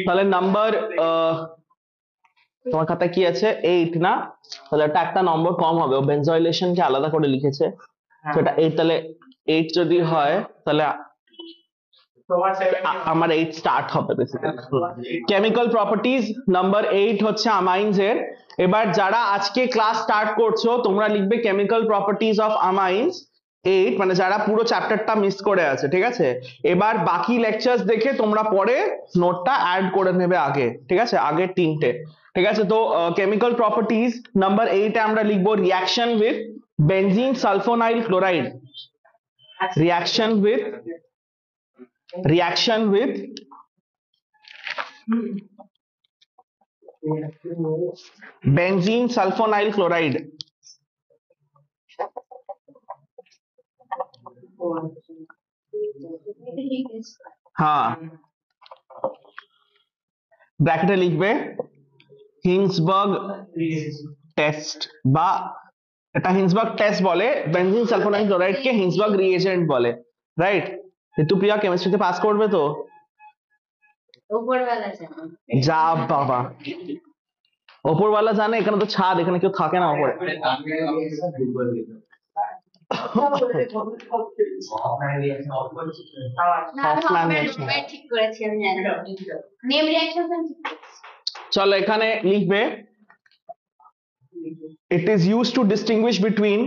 তাহলে নাম্বার তোমার খাতায় কি আছে 8 না, তাহলে এটা একটা নম্বর কম হবে, ও বেনজয়েলেশন কে আলাদা করে লিখেছে, তো এটা 8, তাহলে 8 যদি হয় তাহলে আমার 8 স্টার্ট হবে বেসিক্যালি। কেমিক্যাল প্রপার্টিজ নাম্বার 8 হচ্ছে আমাইন্স এর। এবার যারা আজকে ক্লাস স্টার্ট করছো তোমরা লিখবে কেমিক্যাল প্রপার্টিজ অফ আমাইন্স 8, মানে যারা পুরো চ্যাপ্টারটা মিস করে আছে, ঠিক আছে? এবার বাকি লেকচার্স দেখে তোমরা পরে নোটটা অ্যাড করে নেবে আগে, ঠিক আছে, আগের তিনটে, ঠিক আছে? তো কেমিক্যাল প্রপার্টিজ নাম্বার 8 এ আমরা লিখবো reaction with benzene sulphonyl chloride, reaction with benzene sulfonyl chloride। हाँ, ব্র্যাকেটে লিখবে হিন্সবার্গ টেস্ট, বা এটা হিন্সবার্গ টেস্ট বলে, বেনজিন সালফোনাইল ক্লোরাইড কে হিন্সবার্গ রিএজেন্ট বলে, রাইট? ঋতুপ্রিয়া কেমিস্ট্রিতে পাস করবে তো? উপরওয়ালা যা বাবা, ওপরওয়ালা জানে, এখানে তো ছাদ, এখানে কেউ থাকে না ওপরে। চলো এখানে লিখবে it is used to distinguish between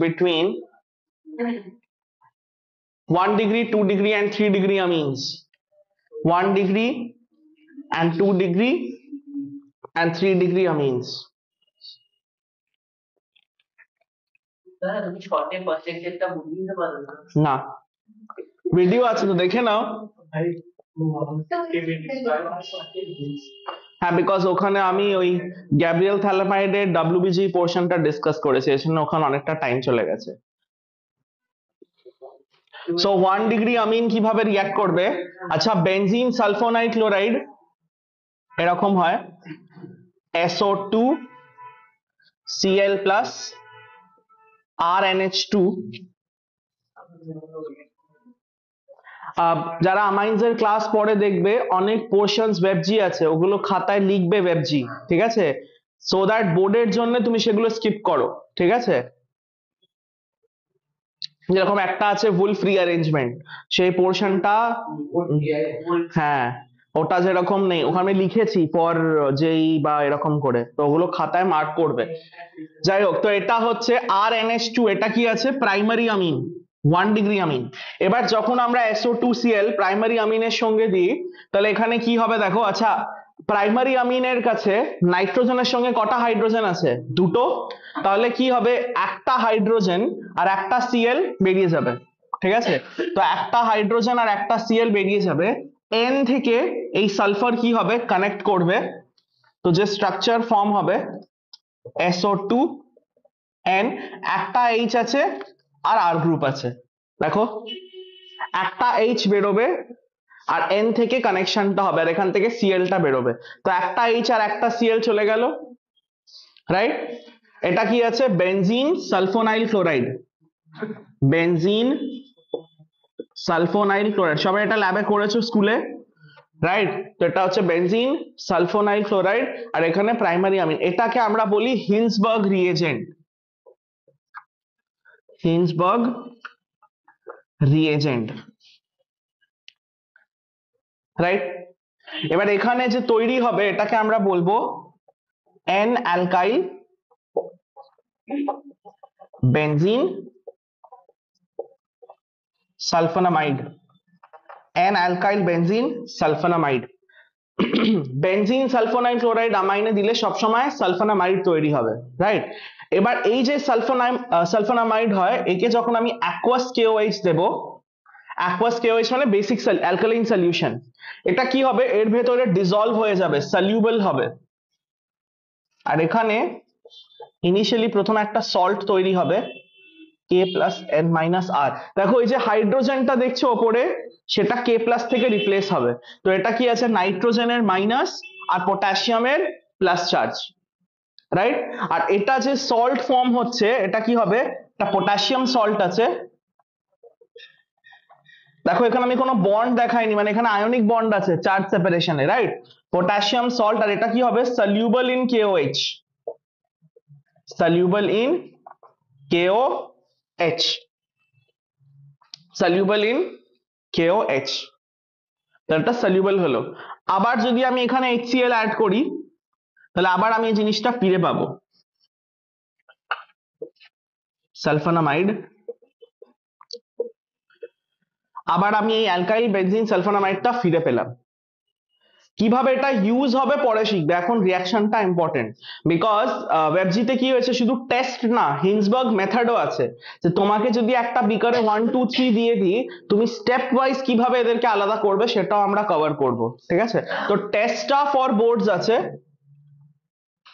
between 1 degree, 2 degree and 3 degree amines, 1 degree and 2 degree and 3 degree amines। না, ভিডিও আছে তো দেখে নাও। হ্যাঁ, বিকজ ওখানে আমি ওই গ্যাব্রিয়েল থ্যালামাইডের WBG পোর্শনটা ডিসকাস করেছি, এর জন্য ওখানে অনেকটা টাইম চলে গেছে। সো 1 ডিগ্রি আমিন কিভাবে রিঅ্যাক্ট করবে? আচ্ছা, বেনজিন সালফোনাইল ক্লোরাইড এরকম হয় SO2 Cl plus RNH2। যারা আমাইন্স এর ক্লাস পরে দেখবে অনেক পোর্শনস ওয়েবজি আছে, ওগুলো খাতায় লিখবে ওয়েবজি, ঠিক আছে? সো দ্যাট বোর্ডের জন্য তুমি সেগুলো স্কিপ করো, ঠিক আছে? যেরকম একটা আছে উলফ রিঅ্যারেঞ্জমেন্ট, সেই পোর্শনটা, হ্যাঁ ওটা যেরকম নেই, ওখানে লিখেছি পর যেই বা এরকম করে, তো ওগুলো খাতায় মার্ক করবে। যাই হোক, তো এটা হচ্ছে RNH2, এটা কি আছে? প্রাইমারি আমিন, 1 ডিগ্রি আমিন। এবার যখন আমরা SO2Cl প্রাইমারি আমিনের সঙ্গে দিই, তাহলে এখানে কি হবে দেখো। আচ্ছা, প্রাইমারি আমিনের কাছে নাইট্রোজেনের সঙ্গে কটা হাইড্রোজেন আছে? দুটো। তাহলে কি হবে, একটা হাইড্রোজেন আর একটা Cl বেরিয়ে যাবে, ঠিক আছে? তো একটা হাইড্রোজেন আর একটা Cl বেরিয়ে যাবে, N থেকে এই সালফার কি হবে, কানেক্ট করবে, তো যে স্ট্রাকচার ফর্ম হবে SO2N, একটা H আছে আর R গ্রুপ আছে, দেখো একটা H বেরোবে আর N থেকে কানেকশনটা হবে, আর এখান থেকে Cl টা বেরোবে, তো একটা H আর একটা Cl চলে গেল, রাইট? এটা কি আছে? Benzene sulphonyl chloride, benzene sulphonyl chloride, সবাই এটা ল্যাবে করেছো স্কুলে, রাইট? তো এটা হচ্ছে বেনজিন সালফোনাইল ক্লোরাইড, আর এখানে প্রাইমারি আমিন, এটাকে আমরা বলি Hinsberg reagent, Hinsberg reagent, right? এবার এখানে যে তৈরি হবে এটাকে আমরা বলবো N alkyl benzene sulphonamide, N alkyl benzene sulphonamide. Benzene sulphonyl chloride আমাইনে দিলে সবসময় সালফোনামাইড তৈরি হবে, রাইট? এবার এই যে সালফোনামাইড হয়, একে যখন আমি অ্যাকুয়াস KOH দেব, অ্যাকুয়াস KOH মানে বেসিক অ্যালকালাইন সলিউশন, এটা কি হবে, এর ভেতরে ডিসলভ হয়ে যাবে, সলিউবল হবে, আর এখানে ইনিশিয়ালি প্রথমে একটা সল্ট তৈরি হবে K+N-R। দেখো এই যে হাইড্রোজেনটা দেখছো ওপরে, সেটা K+ থেকে রিপ্লেস হবে, তো এটা কি আছে, নাইট্রোজেনের মাইনাস আর পটাশিয়ামের প্লাস চার্জ, রাইট? আর এটা যে সল্ট ফর্ম হচ্ছে, এটা কি হবে, একটা পটাশিয়াম সল্ট আছে। দেখো এখানে আমি কোনো বন্ড দেখাইনি, মানে এখানে আয়নিক বন্ড আছে চার্জ সেপারেশনে, রাইট? পটাশিয়াম সল্ট, আর এটা কি হবে, soluble in KOH, soluble in KOH, soluble in KOH, তাহলে soluble হলো। আবার যদি আমি এখানে HCl অ্যাড করি, তাহলে আবার আমি এই জিনিসটা ফিরে পাবো, সালফানামাইড। আবার আমি এই অ্যালকাইল বেনজিন সালফানামাইডটা ফিরে পেলাম। কিভাবে এটা ইউজ হবে পরে শিখবে, এখন রিয়াকশনটা ইম্পর্টেন্ট। বিকজ ওয়েবজিতে কি হয়েছে, শুধু টেস্ট না, হিন্সবার্গ মেথডও আছে, যে তোমাকে যদি একটা বিকারে 1 2 3 দিয়ে দিই, তুমি স্টেপ ওয়াইজ কিভাবে এদেরকে আলাদা করবে সেটাও আমরা কভার করব, ঠিক আছে? তো টেস্টটা ফর বোর্ডস আছে,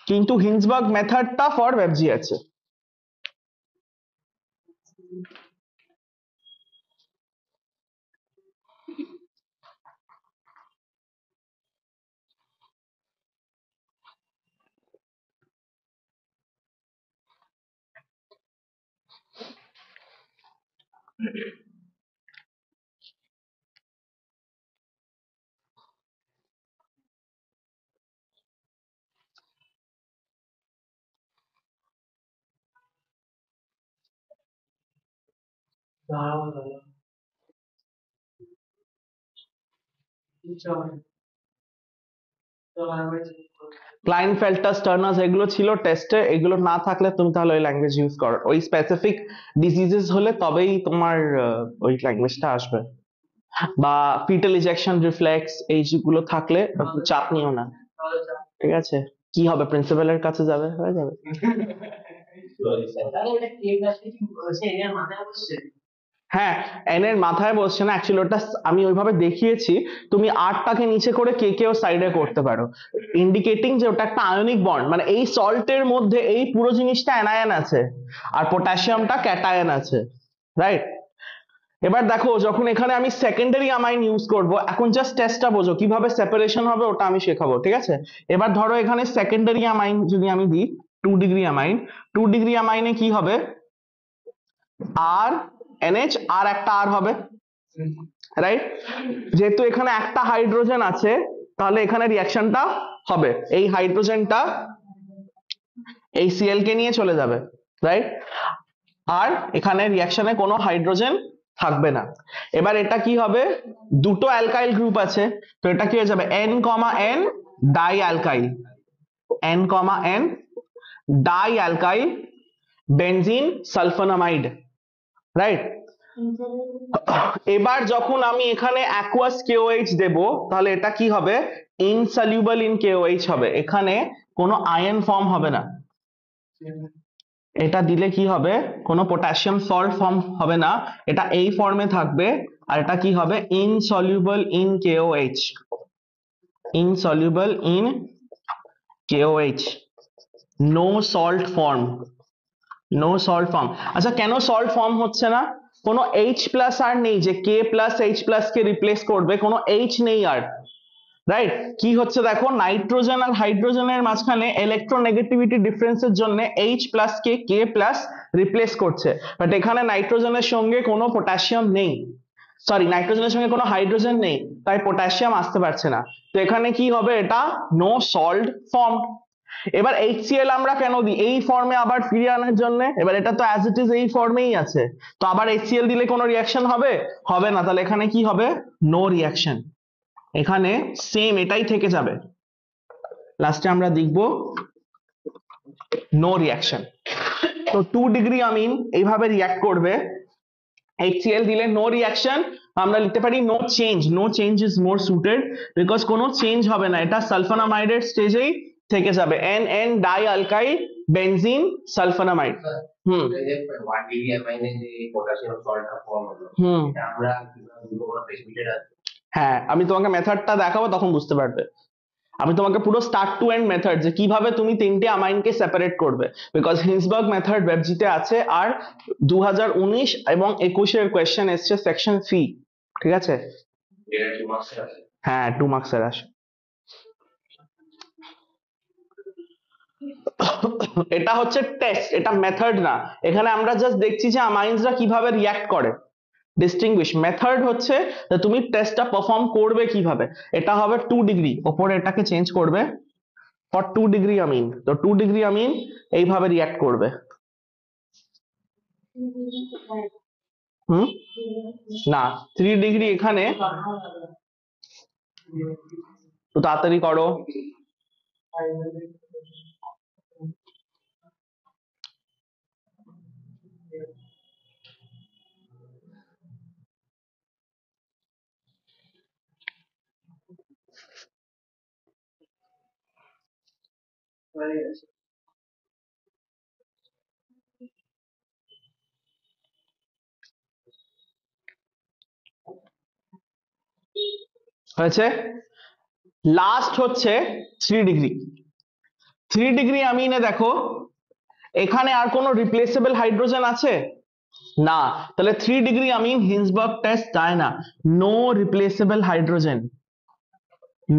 কিন্তু হিন্সবার্গ মেথডটা ফর ওয়েবজি আছে। ক্লাইনফেল্টার, স্টার্নাস, এগুলো ছিল টেস্টে, এগুলো না থাকলে তুমি তাহলে ওই ল্যাঙ্গুয়েজ ইউজ করো, ওই স্পেসিফিক ডিজিজেস হলে তবেই তোমার ওই ল্যাঙ্গুয়েজটা আসবে। বা ফিটাল ইজেকশন রিফ্লেক্স এইগুলো থাকলে চাপ নিও না, ঠিক আছে? কি হবে, প্রিন্সিপালের কাছে যাবে, হয়ে যাবে। হ্যাঁ, এন এর মাথায় বসছে না, অ্যাকচুয়ালি ওটা আমি ওইভাবে দেখিয়েছি। তুমি আরটাকে নিচে করে কে কেও সাইডে করতে পারো, ইন্ডিকেটিং যে ওটা একটা আয়নিক বন্ড, মানে এই সল্টের মধ্যে এই পুরো জিনিসটা অ্যানায়ন আছে, আর পটাশিয়ামটা ক্যাটায়ন আছে, রাইট? এবার দেখো, যখন এখানে আমি সেকেন্ডারি আমাইন ইউজ করব, এখন জাস্ট টেস্টটা বোঝো কিভাবে সেপারেশন হবে, ওটা আমি শেখাবো, ঠিক আছে? এবার ধরো এখানে সেকেন্ডারি আমাইন যদি আমি দিই, 2 ডিগ্রি আমাইন, 2 ডিগ্রি আমাইনে কি হবে, আর NH আর একটা আর হবে, রাইট? যেহেতু এখানে একটা হাইড্রোজেন আছে, তাহলে এখানে রিয়াকশনটা হবে, এই হাইড্রোজেনটা এই Cl কে নিয়ে চলে যাবে, রাইট? আর এখানে রিয়াকশনে কোনো হাইড্রোজেন থাকবে না। এবার এটা কি হবে, দুটো অ্যালকাইল গ্রুপ আছে, তো এটা কি হয়ে যাবে, N, di alkyl, N, di alkyl benzene sulphonamide, right? এবার যখন আমি এখানে অ্যাকুয়াস KOH দেব, তাহলে এটা কি হবে, ইনসলিউবল ইন KOH হবে, এখানে কোনো আয়ন ফর্ম হবে না। এটা দিলে কি হবে, কোনো পটাশিয়াম সল্ট ফর্ম হবে না, এটা এই ফর্মে থাকবে, আর এটা কি হবে, insoluble in KOH, insoluble in KOH, no salt form, no salt form. আচ্ছা, কেন সল্ট ফর্ম হচ্ছে না, কোনো H প্লাস আর নেই যে K প্লাস H প্লাস কে রিপ্লেস করবে, কোনো H নেই আর, রাইট? কি হচ্ছে দেখো, নাইট্রোজেন আর হাইড্রোজেনের মাঝখানে ইলেকট্রোনেগেটিভিটি ডিফারেন্সের জন্য H প্লাস কে K প্লাস রিপ্লেস করছে, বাট এখানে নাইট্রোজেনের সঙ্গে কোনো পটাশিয়াম নেই, সরি, নাইট্রোজেনের সঙ্গে কোনো হাইড্রোজেন নেই, তাই পটাশিয়াম আসতে পারছে না, তো এখানে কি হবে, এটা নো সল্ট ফর্ম। এবার HCl আমরা কেন দিই, এই ফর্মে আবার ফিরিয়ে আনার জন্য, এবার এটা তো অ্যাজ ইট ইজ এই ফর্মেই আছে, তো আবার HCl দিলে কোনো রিয়াকশন হবে, হবে না, তাহলে এখানে কি হবে, নো রিয়াকশন, এখানে সেম এটাই থেকে যাবে, লাস্টে আমরা দেখব নো রিয়াকশন। তো 2 ডিগ্রি আমিন এইভাবে রিয়াক্ট করবে, HCl দিলে নো রিয়াকশন, আমরা লিখতে পারি no change, no change is more suited, because কোনো চেঞ্জ হবে না, এটা সালফোনামাইডের স্টেজেই থেকে যাবে, N di alkyl benzene sulphonamide. হুম, 1 ডিগ্রি অ্যামাইনে যে পটাশিয়াম সল্টটা ফর্ম হলো, হুম, এটা আমরা দুটো কোনো প্রেসিপিটেট আছে? হ্যাঁ, আমি তোমাকে মেথডটা দেখাবো, তখন বুঝতে পারবে। আমি তোমাকে পুরো স্টার্ট টু এন্ড মেথড, যে কিভাবে তুমি তিনটে আমাইনকে সেপারেট করবে, বিকজ হিন্সবার্গ মেথড ওয়েবজিতে আছে, আর 2019 এবং 21-এর কোয়েশ্চেন এসছে সেকশন সি, ঠিক আছে? এটা 2 মার্কসের আছে? হ্যাঁ, 2 মার্কসের আসে। এটা হচ্ছে টেস্ট, এটা মেথড না। এখানে আমরা জাস্ট দেখছি যে অ্যামাইন্সরা কিভাবে রিয়াক্ট করে। ডিস্টিংগুইশ মেথড হচ্ছে যে তুমি টেস্টটা পারফর্ম করবে কিভাবে। এটা হবে 2 ডিগ্রি, ওপরে এটাকে চেঞ্জ করবে ফর 2 ডিগ্রি অ্যামিন। তো 2 ডিগ্রি অ্যামিন এইভাবে রিয়াক্ট করবে। হুম, না 3 ডিগ্রি এখানে, তো তাড়াতাড়ি করো। হয়েছে। লাস্ট হচ্ছে 3 ডিগ্রি। 3 ডিগ্রি অ্যামিনে দেখো এখানে আর কোনো রিপ্লেসেবল হাইড্রোজেন আছে না, তাহলে 3 ডিগ্রি অ্যামিন হিন্সবার্গ টেস্ট যায় না। No replaceable hydrogen,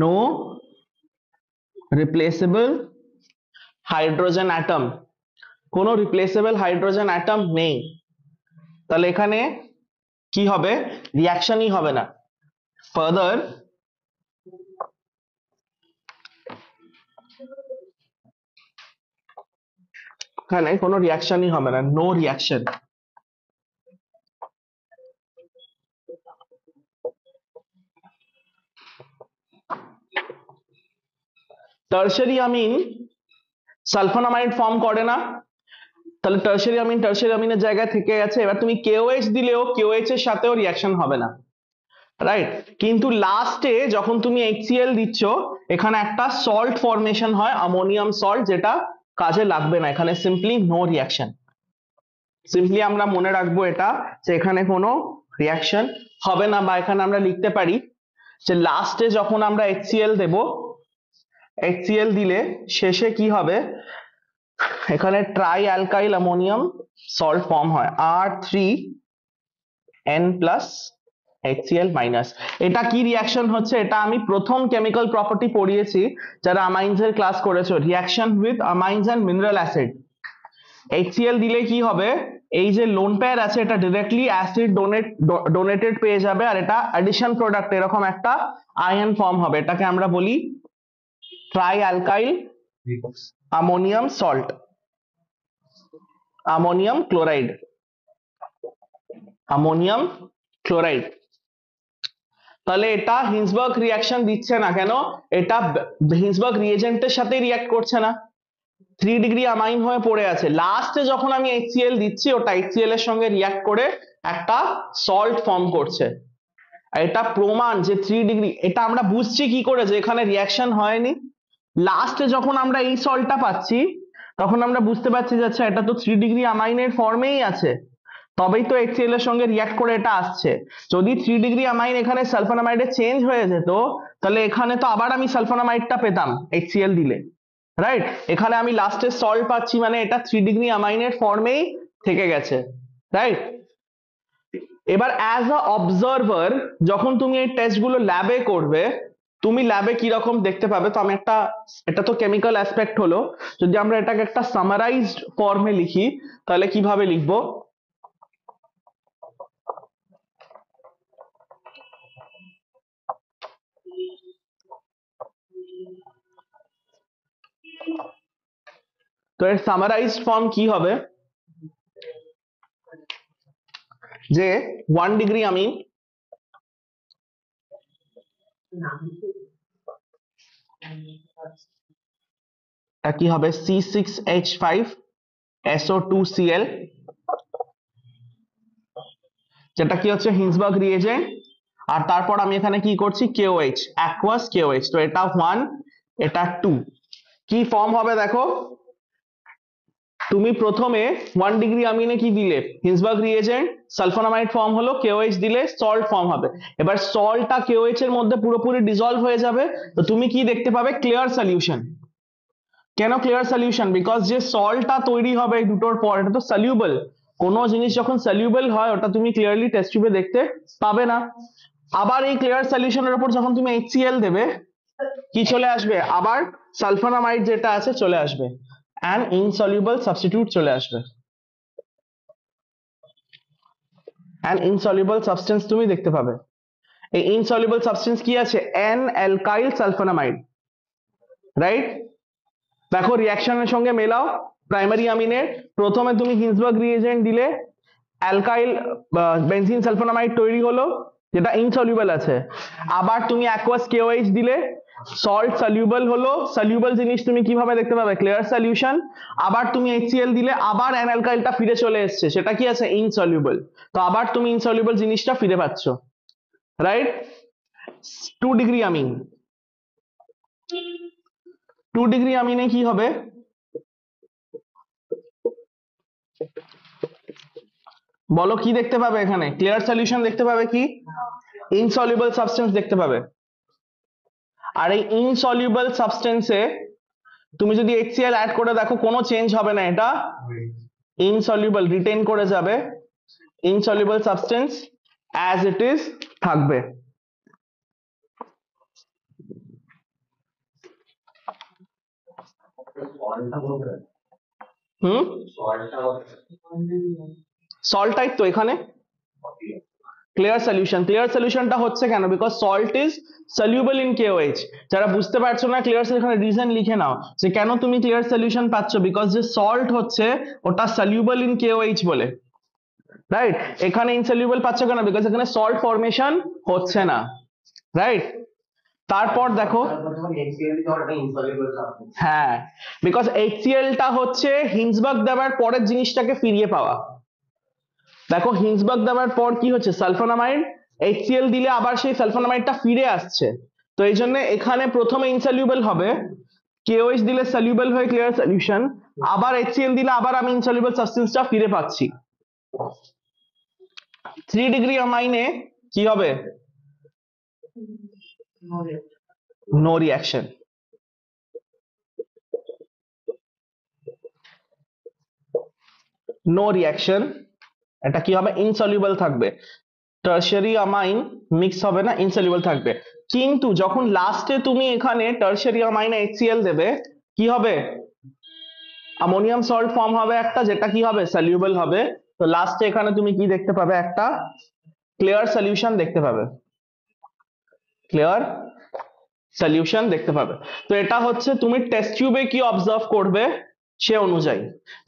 no replaceable hydrogen atom, কোনো রিপ্লেসেবল হাইড্রোজেন অ্যাটম নেই। তাহলে এখানে কি হবে, রিয়াকশনই হবে না। ফার্দার এখানে কোনো রিয়াকশনই হবে না, no reaction. Tertiary amine sulphonamide form করে না, তাহলে টারশারি অ্যামিনের জায়গায় থেকে গেছে। এবার তুমি কেওএইচ দিলেও কেওএইচ এর সাথেও রিয়াকশন হবে না, রাইট। কিন্তু লাস্টে যখন তুমি HCl দিচ্ছ এখানে একটা সল্ট ফর্মেশন হয়, অ্যামোনিয়াম সল্ট, যেটা কাজে লাগবে না এখানে, সিম্পলি নো রিয়াকশন। সিম্পলি আমরা মনে রাখবো এটা, যে এখানে কোনো রিয়াকশন হবে না। বা এখানে আমরা লিখতে পারি যে লাস্টে যখন আমরা HCl দেব, HCl দিলে শেষে কি হবে, এখানে try alkyl ammonium salt form হয়, R3N প্লাস HCl মাইনাস। এটা কি রিয়াকশন হচ্ছে, এটা আমি প্রথম কেমিক্যাল প্রপার্টি পড়িয়েছি যারা অ্যামাইন্স এর ক্লাস করেছো, reaction with amines and mineral acid. HCl দিলে কি হবে, এই যে লোন পেয়ার আছে এটা ডিরেক্টলি অ্যাসিড ডোনেটেড পেয়ে যাবে, আর এটা অ্যাডিশন প্রোডাক্ট এরকম একটা আয়ন ফর্ম হবে, এটাকে আমরা বলি try alkyl ammonium salt, ammonium chloride, ammonium chloride. তাহলে এটা হিন্সবার্গ রিয়াকশন দিচ্ছে না কেন, এটা হিন্সবার্গ রিএজেন্টের সাথে রিয়াক্ট করছে না, 3 ডিগ্রি অ্যামাইন হয়ে পড়ে আছে। লাস্টে যখন আমি HCl দিচ্ছি ওটা HCl এর সঙ্গে রিয়াক্ট করে একটা সল্ট ফর্ম করছে। এটা প্রমাণ যে 3 ডিগ্রি, এটা আমরা বুঝছি কি করে যে এখানে রিয়াকশন হয়নি। লাস্টে যখন আমরা এই সল্টটা পাচ্ছি তখন আমরা বুঝতে পারছি যে আচ্ছা এটা তো 3 ডিগ্রি অ্যামাইনের ফর্মেই আছে, তবেই তো HCl এর সঙ্গে রিয়াক্ট করে এটা আসছে। যদি 3 ডিগ্রি অ্যামাইন এখানে সালফোনামাইডে চেঞ্জ হয়ে যেত তাহলে এখানে তো আবার আমি সালফোনামাইডটা পেতাম HCl দিলে, রাইট। এখানে আমি লাস্টে সল্ট পাচ্ছি, মানে এটা 3 ডিগ্রি অ্যামাইনের ফর্মেই থেকে গেছে, রাইট। এবার অ্যাজ আ অবজারভার যখন তুমি এই টেস্ট গুলো ল্যাবে করবে, তুমি ল্যাবে কি রকম দেখতে পাবে, তো আমি একটা, এটা তো কেমিক্যাল অ্যাসপেক্ট হলো, যদি আমরা এটাকে একটা সামারাইজড ফর্মে লিখি তাহলে কিভাবে লিখবো, তো এর সামারাইজড ফর্ম কি হবে, যে 1 ডিগ্রি অ্যামিন কি হবে, C6H5SO2Cl, যেটা কি হচ্ছে হিন্সবার্গ রিএজেন্ট। আর তারপর আমি এখানে কি করছি, KOH, অ্যাকুয়াস KOH, তো এটা 1 এটা 2। কি ফর্ম হবে দেখো, তুমি প্রথমে 1 ডিগ্রি অ্যামিনে কি দিলে, হিন্সবার্গ রিএজেন্ট, সালফোনামাইড ফর্ম হলো, KOH দিলে সল্ট ফর্ম হবে। এবার সল্টটা KOH এর মধ্যে পুরোপুরি ডিসলভ হয়ে যাবে, তো তুমি কি দেখতে পাবে, ক্লিয়ার সলিউশন। কেন ক্লিয়ার সলিউশন, বিকজ যে সল্টটা তৈরি হবে এই দুটোর পর এটা তো সলিউবল। কোনো জিনিস যখন সলিউবল হয় ওটা তুমি ক্লিয়ারলি টেস্ট টিউবে দেখতে পাবে না। আবার এই ক্লিয়ার সলিউশনের উপর যখন তুমি HCl দেবে কি চলে আসবে, আবার সালফোনামাইড যেটা আছে চলে আসবে। অ্যান ইনসলিউবল সাবস্টিটিউট চলে আসবে। অ্যান ইনসলিউবল সাবস্টেন্স তুমি দেখতে পাবে। এই ইনসলিউবল সাবস্টেন্স কি আছে? N alkyl sulphonamide, right? দেখো রিঅ্যাকশনের সঙ্গে মেলাও প্রাইমারি অ্যামিনের। প্রথমে তুমি হিন্সবার্গ রিএজেন্ট দিলে, অ্যালকাইল বেনজিন সালফোনামাইড তৈরি হলো যেটা ইনসলিউবল আছে। আবার তুমি অ্যাকুয়াস কেওএইচ দিলে, সল্ট সলিউবল হলো। সলিউবল জিনিস তুমি কিভাবে দেখতে পাবে? Clear solution. আবার তুমি HCl দিলে, আবার অ্যানালকাইলটা ফিরে চলে এসছে, সেটা কি আছে? ইনসলিউবল। তো আবার তুমি ইনসলিউবল জিনিসটা ফিরে পাচ্ছ, রাইট? 2 ডিগ্রি অ্যামিন, 2 ডিগ্রি অ্যামিনে কি হবে? বলো কি দেখতে পাবে এখানে? ক্লিয়ার সলিউশন দেখতে পাবে, কি ইনসলিউবল সাবস্টেন্স দেখতে পাবে। আর এই ইনসলিউবল সাবস্টেন্সে তুমি যদি HCl অ্যাড করে দেখো, কোনো চেঞ্জ হবে না, এটা ইনসলিউবল রিটেইন করে যাবে, insoluble substance as it is থাকবে। সল্ট টাইপ তো এখানে ক্লিয়ার সলিউশন। ক্লিয়ার সলিউশনটা হচ্ছে কেন? Because salt is soluble in KOH। যারা বুঝতে পারছো না ক্লিয়ার সলিউশনের রিজন লিখে নাও যে কেন তুমি ক্লিয়ার সলিউশন পাচ্ছ, বিকজ যে সল্ট হচ্ছে ওটা সলিউবল ইন KOH বলে, রাইট? এখানে ইনসলিউবল পাচ্ছ কেন? বিকজ এখানে সল্ট ফর্মেশন হচ্ছে না, রাইট? তারপর দেখো, হ্যাঁ, বিকজ HCl টা হচ্ছে হিন্সবার্গ দেওয়ার পরের জিনিসটাকে ফিরিয়ে পাওয়া। দেখো হিন্সবার্গ দেওয়ার পর কি হচ্ছে? সালফোনামাইড, HCl দিলে আবার সেই সালফোনামাইডটা ফিরে আসছে। তো এই জন্য এখানে প্রথমে ইনসলিউবল হবে, KOH দিলে সলিউবল হয়ে ক্লিয়ার সলিউশন, আবার HCl দিলে আবার আমি ইনসলিউবল সাবস্টেন্সটা ফিরে পাচ্ছি। 3 ডিগ্রি অ্যামাইনে কি হবে? No reaction. নো রিঅ্যাকশন, এটা কি হবে? ইনসলিউবল থাকবে। টারশিয়ারি অ্যামাইন মিক্স হবে না, ইনসলিউবল থাকবে। কিন্তু যখন লাস্টে তুমি এখানে টারশিয়ারি অ্যামাইনে HCl দেবে, কি হবে? অ্যামোনিয়াম সল্ট ফর্ম হবে একটা, যেটা কি হবে? সলিউবল হবে। তো লাস্টে এখানে তুমি কি দেখতে পাবে? একটা ক্লিয়ার সলিউশন দেখতে পাবে, ক্লিয়ার সলিউশন দেখতে পাবে। তো এটা হচ্ছে তুমি টেস্ট টিউবে কি অবজার্ভ করবে সে অনুযায়ী।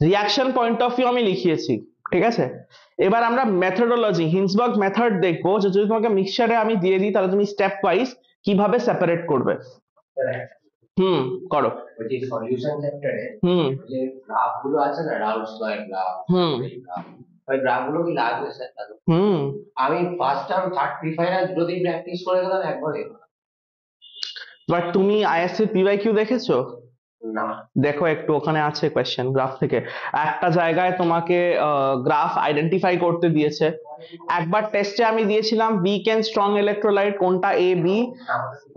রিঅ্যাকশন পয়েন্ট অফ ভিউ আমি লিখিয়েছি, ঠিক আছে? এবার আমরা মেথডোলজি, হিন্সবার্গ মেথড দেখবো, যে যদি তোমাকে মিক্সচারে আমি দিয়ে দিই তাহলে তুমি স্টেপ ওয়াইজ কিভাবে সেপারেট করবে। করো। ওই যে সলিউশন চ্যাপ্টারে যে গ্রাফ গুলো আছে না, রাউন্ড স্কয়ার গ্রাফ, ওই গ্রাফ গুলো কি লাগবে স্যার? আমি ফার্স্ট টার্ম থার্ড প্রিফাইনাল দুটোতেই প্র্যাকটিস করে গেলাম একবারে। বাট তুমি ISC PYQ দেখেছো? না। দেখো একটু, ওখানে আছে কোয়েশ্চেন গ্রাফ থেকে। একটা জায়গায় তোমাকে গ্রাফ আইডেন্টিফাই করতে দিয়েছে। একবার টেস্টে আমি দিয়েছিলাম উইক এন্ড স্ট্রং ইলেকট্রোলাইট কোনটা, A B,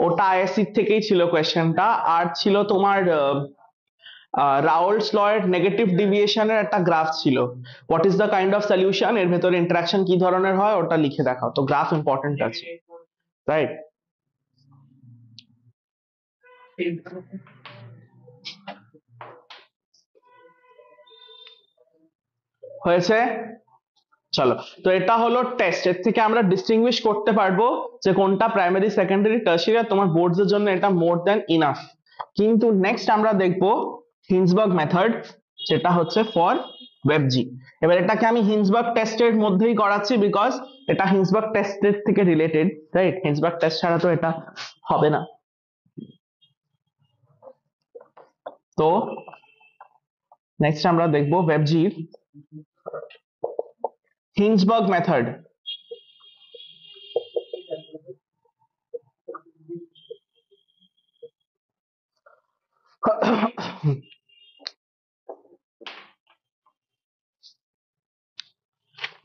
ওটা ISC থেকেই ছিল কোয়েশ্চেনটা। আর ছিল তোমার রাউল্টস ল এর নেগেটিভ ডিভিয়েশনের একটা গ্রাফ ছিল, what is the kind of solution, এর ভেতরে ইন্টারাকশন কি ধরনের হয়, ওটা লিখে দেখাও। তো গ্রাফ ইম্পর্টেন্ট আছে, রাইট? হয়েছে? চলো, তো এটা হলো টেস্ট। এর থেকে আমরা ডিস্টিংগুইশ করতে পারবো যে কোনটা প্রাইমারি, সেকেন্ডারি, টারশিয়ারি। তোমার বোর্ডস এর জন্য এটা মোর দ্যান ইনাফ। কিন্তু নেক্সট আমরা দেখবো হিন্সবার্গ মেথড, যেটা হচ্ছে ফর ওয়েবজি। এবার এটাকে আমি হিন্সবার্গ টেস্টের মধ্যেই করাচ্ছি, বিকজ এটা হিন্সবার্গ টেস্টের থেকে রিলেটেড, রাইট? হিন্সবার্গ টেস্ট ছাড়া তো এটা হবে না। তো নেক্সট আমরা দেখবো ওয়েবজির হিন্সবার্গ মেথড।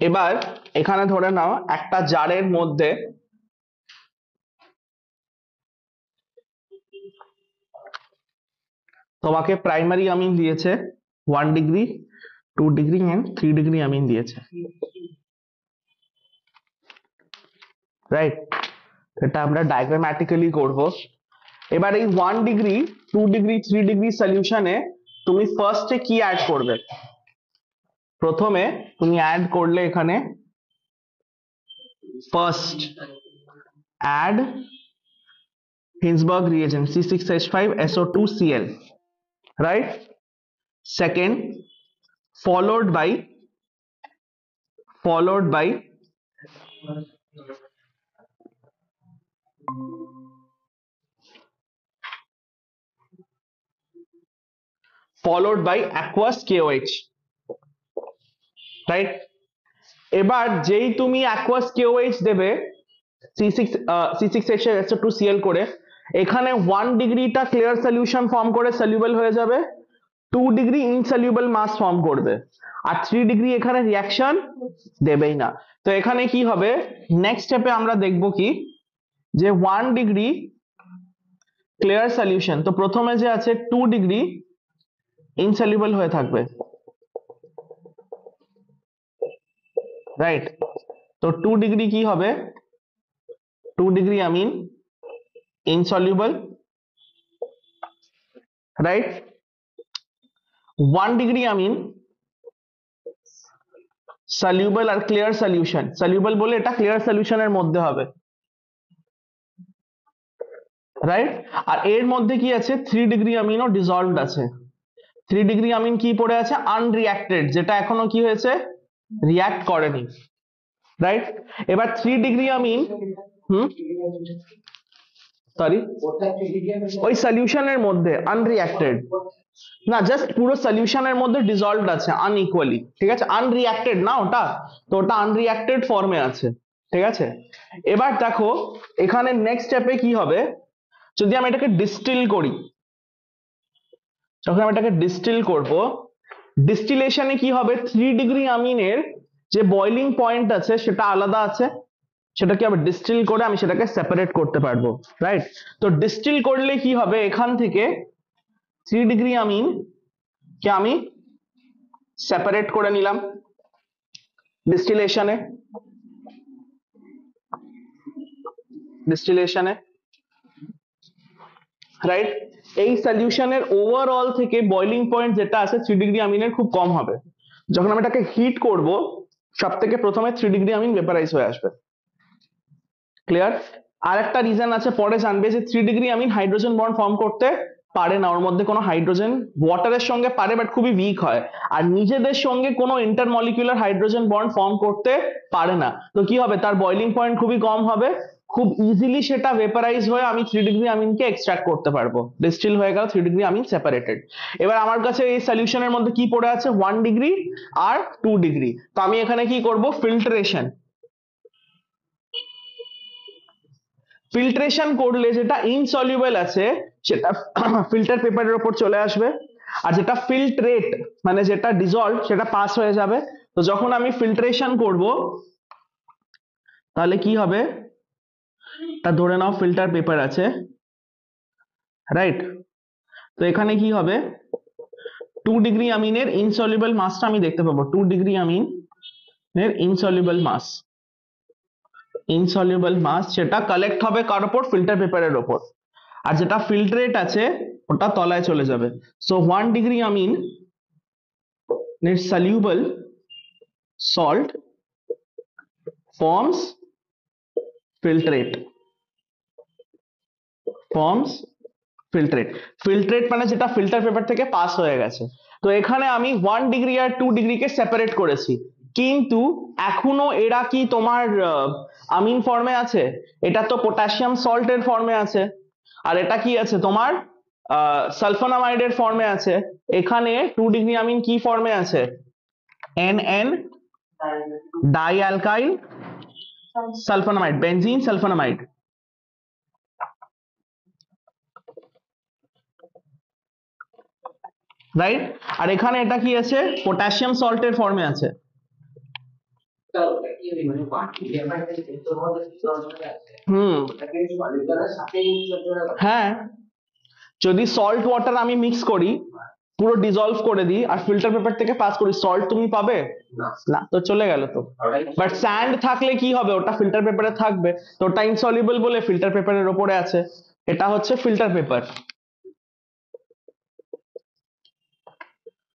এবার এখানে ধরে নাও একটা জারের মধ্যে তোমাকে প্রাইমারি অ্যামিন দিয়েছে 1 degree, 2 degree and 3 degree amine দিয়েছে, রাইট? এটা আমরা ডায়াগ্রামেটিক্যালি করব। এবার এই 1 ডিগ্রি, 2 ডিগ্রি, 3 ডিগ্রি সলিউশনে তুমি ফার্স্টে কি অ্যাড করবে? প্রথমে তুমি অ্যাড করলে এখানে first add Hinsberg reagent C6H5SO2Cl, right? Second, followed by aqueous KOH, right? এবার যেই তুমি aqueous KOH দেবে C6H2Cl করে, এখানে 1 ডিগ্রিটা ক্লিয়ার সলিউশন ফর্ম করে সলিউবল হয়ে যাবে, 2 ডিগ্রি ইনসলিউবল মাস ফর্ম করবে, আর 3 ডিগ্রি এখানে রিঅ্যাকশন দেবেই না। তো এখানে কি হবে, নেক্সট স্টেপে আমরা দেখব কি, যে 1 ডিগ্রি ক্লিয়ার সলিউশন, তো প্রথমে যে আছে 2 ডিগ্রি ইনসলিউবল হয়ে থাকবে, রাইট? তো 2 ডিগ্রি কি হবে, 2 degree amine insoluble, right? 1 degree amine soluble আর ক্লিয়ার সলিউশন, সলিউবল বলে এটা ক্লিয়ার সলিউশনের মধ্যে হবে, রাইট? আর এর মধ্যে কি আছে, 3 ডিগ্রি অ্যামিনও ডিসলভড আছে। 3 ডিগ্রি অ্যামিন কি পড়ে আছে, আনরিঅ্যাক্টেড, যেটা এখনো কি হয়েছে, রিঅ্যাক্ট করেনি, রাইট? এবার 3 ডিগ্রি অ্যামিন সরি ওই সলিউশনের মধ্যে আনরিঅ্যাক্টেড না, জাস্ট পুরো সলিউশনের মধ্যে ডিসলভড আছে আনইকুয়ালি, ঠিক আছে? আনরিঅ্যাক্টেড না ওটা, তো ওটা আনরিঅ্যাক্টেড ফর্মে আছে, ঠিক আছে? এবার দেখো এখানে নেক্সট স্টেপে কি হবে, যদি আমি এটাকে ডিস্টিল করি, যখন আমি এটাকে ডিস্টিল করব, ডিস্টিলেশনে কি হবে, 3 ডিগ্রি অ্যামিনের যে বয়লিং পয়েন্ট আছে সেটা আলাদা আছে, সেটা কি হবে, ডিস্টিল করে আমি সেটাকে সেপারেট করতে পারবো, রাইট? তো ডিস্টিল করলে কি হবে, এখান থেকে 3 ডিগ্রি অ্যামিন কে আমি সেপারেট করে নিলাম ডিস্টিলেশনে, রাইট? এই সলিউশনের ওভারঅল থেকে বয়লিং পয়েন্ট যেটা আছে 3 ডিগ্রি অ্যামিনের খুব কম হবে, যখন আমি এটাকে হিট করব সব থেকে প্রথমে 3 ডিগ্রি অ্যামিন ভেপারাইজ হয়ে আসবে, ক্লিয়ার? আর একটা রিজন আছে, পরে জানবে, যে 3 degree amine hydrogen bond form করতে পারে না, ওর মধ্যে কোনো হাইড্রোজেন, ওয়াটারের সঙ্গে পারে বাট খুবই উইক হয়, আর নিজেদের সঙ্গে কোনো ইন্টারমলিকুলার হাইড্রোজেন বন্ড ফর্ম করতে পারে না, তো কি হবে, তার বয়লিং পয়েন্ট খুবই কম হবে, খুব ইজিলি সেটা ভেপারাইজ হয়ে আমি 3 ডিগ্রি অ্যামিনকে এক্সট্রাক্ট করতে পারবো, ডিস্টিল হয়ে গেল 3 ডিগ্রি অ্যামিন সেপারেটেড। এবার আমার কাছে এই সলিউশনের মধ্যে কি পড়ে আছে, 1 ডিগ্রি আর 2 ডিগ্রি, তো আমি এখানে কি করব, ফিল্ট্রেশন করলে যেটা ইনসলিউবল আছে সেটা ফিল্টার পেপারের উপর চলে আসবে, আর যেটা ফিল্ট্রেট মানে যেটা ডিসলভ সেটা পাস হয়ে যাবে। তো যখন আমি ফিল্ট্রেশন করব তাহলে কি হবে, তা ধরে নাও ফিল্টার পেপার আছে, রাইট? তো এখানে কি হবে, 2 ডিগ্রি অ্যামিনের ইনসলিউবল মাসটা আমি দেখতে পাবো, 2 ডিগ্রি অ্যামিনের ইনসলিউবল মাস সেটা কালেক্ট হবে কার উপর, ফিল্টার পেপারের উপর, আর যেটা ফিল্ট্রেট আছে ওটা তলায় চলে যাবে। সো 1 ডিগ্রি অ্যামিন এর soluble salt forms filtrate, filtrate মানে যেটা ফিল্টার পেপার থেকে পাস হয়ে গেছে। তো এখানে আমি 1 ডিগ্রি আর 2 ডিগ্রিকে সেপারেট করেছি, কিন্তু এখনো এরা কি তোমার আমিন ফর্মে আছে, এটা তো পটাশিয়াম সল্টের ফর্মে আছে, আর এটা কি আছে তোমার সালফোনামাইডের ফর্মে আছে। এখানে 2 ডিগ্রি আমিন কি ফর্মে আছে, NN dialkyl sulphonamide, benzene sulphonamide, right? আর এখানে এটা কি আছে, পটাশিয়াম সল্টের ফর্মে আছে। হ্যাঁ, যদি সল্ট ওয়াটার আমি মিক্স করি, পুরো ডিসলভ করে দিই আর ফিল্টার পেপার থেকে পাস করি, সল্ট তুমি পাবে না, তো চলে গেল তো। বাট স্যান্ড থাকলে কি হবে, ওটা ফিল্টার পেপারে থাকবে, তো ওটা ইনসলিউবল বলে ফিল্টার পেপারের উপরে আছে, এটা হচ্ছে ফিল্টার পেপার।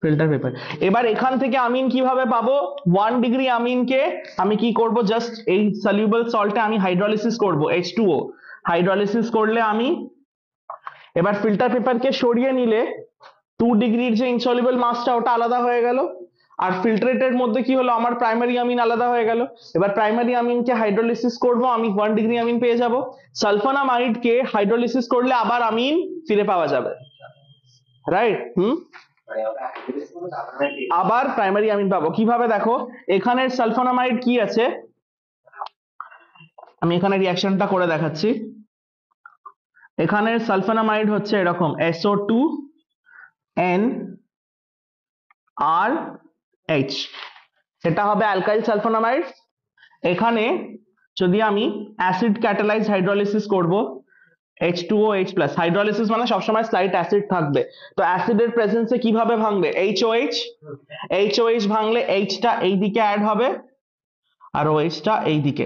Filter paper. এবার এখান থেকে আমিন কিভাবে পাবো? 1 ডিগ্রি আমিনকে আমি কি করব, জাস্ট এই সলিউবল সল্টে আমি হাইড্রোলিসিস করব, H2O হাইড্রোলিসিস করলে আমি এবার ফিল্টার পেপারকে সরিয়ে নিলে 2 ডিগ্রির যে ইনসলিউবল মাসটা ওটা আলাদা হয়ে গেল, আর ফিল্ট্রেটের মধ্যে কি হলো, আমার প্রাইমারি আমিন আলাদা হয়ে গেল। এবার প্রাইমারি আমিনকে হাইড্রোলিসিস করব, আমি 1 ডিগ্রি আমিন পেয়ে যাব। সালফোনামাইডকে হাইড্রোলিসিস করলে আবার আমিন ফিরে পাওয়া যাবে, রাইট? আবার প্রাইমারি আমিন পাবো কিভাবে? দেখো এখানে সালফোনামাইড কি আছে, আমি এখানে রিঅ্যাকশনটা করে দেখাচ্ছি। এখানে সালফোনামাইড হচ্ছে এরকম SO2NR এটা হবে অ্যালকাইল সালফোনামাইড। এখানে যদি আমি অ্যাসিড ক্যাটালাইজ হাইড্রোলিসিস করব, H2OH প্লাস, হাইড্রোলিসিস মানে সবসময় স্লাইট অ্যাসিড থাকবে, তো অ্যাসিডের প্রেজেন্সে কিভাবে ভাঙবে? HOH ভাঙলে H টা এই দিকে অ্যাড হবে আর OH টা এই দিকে,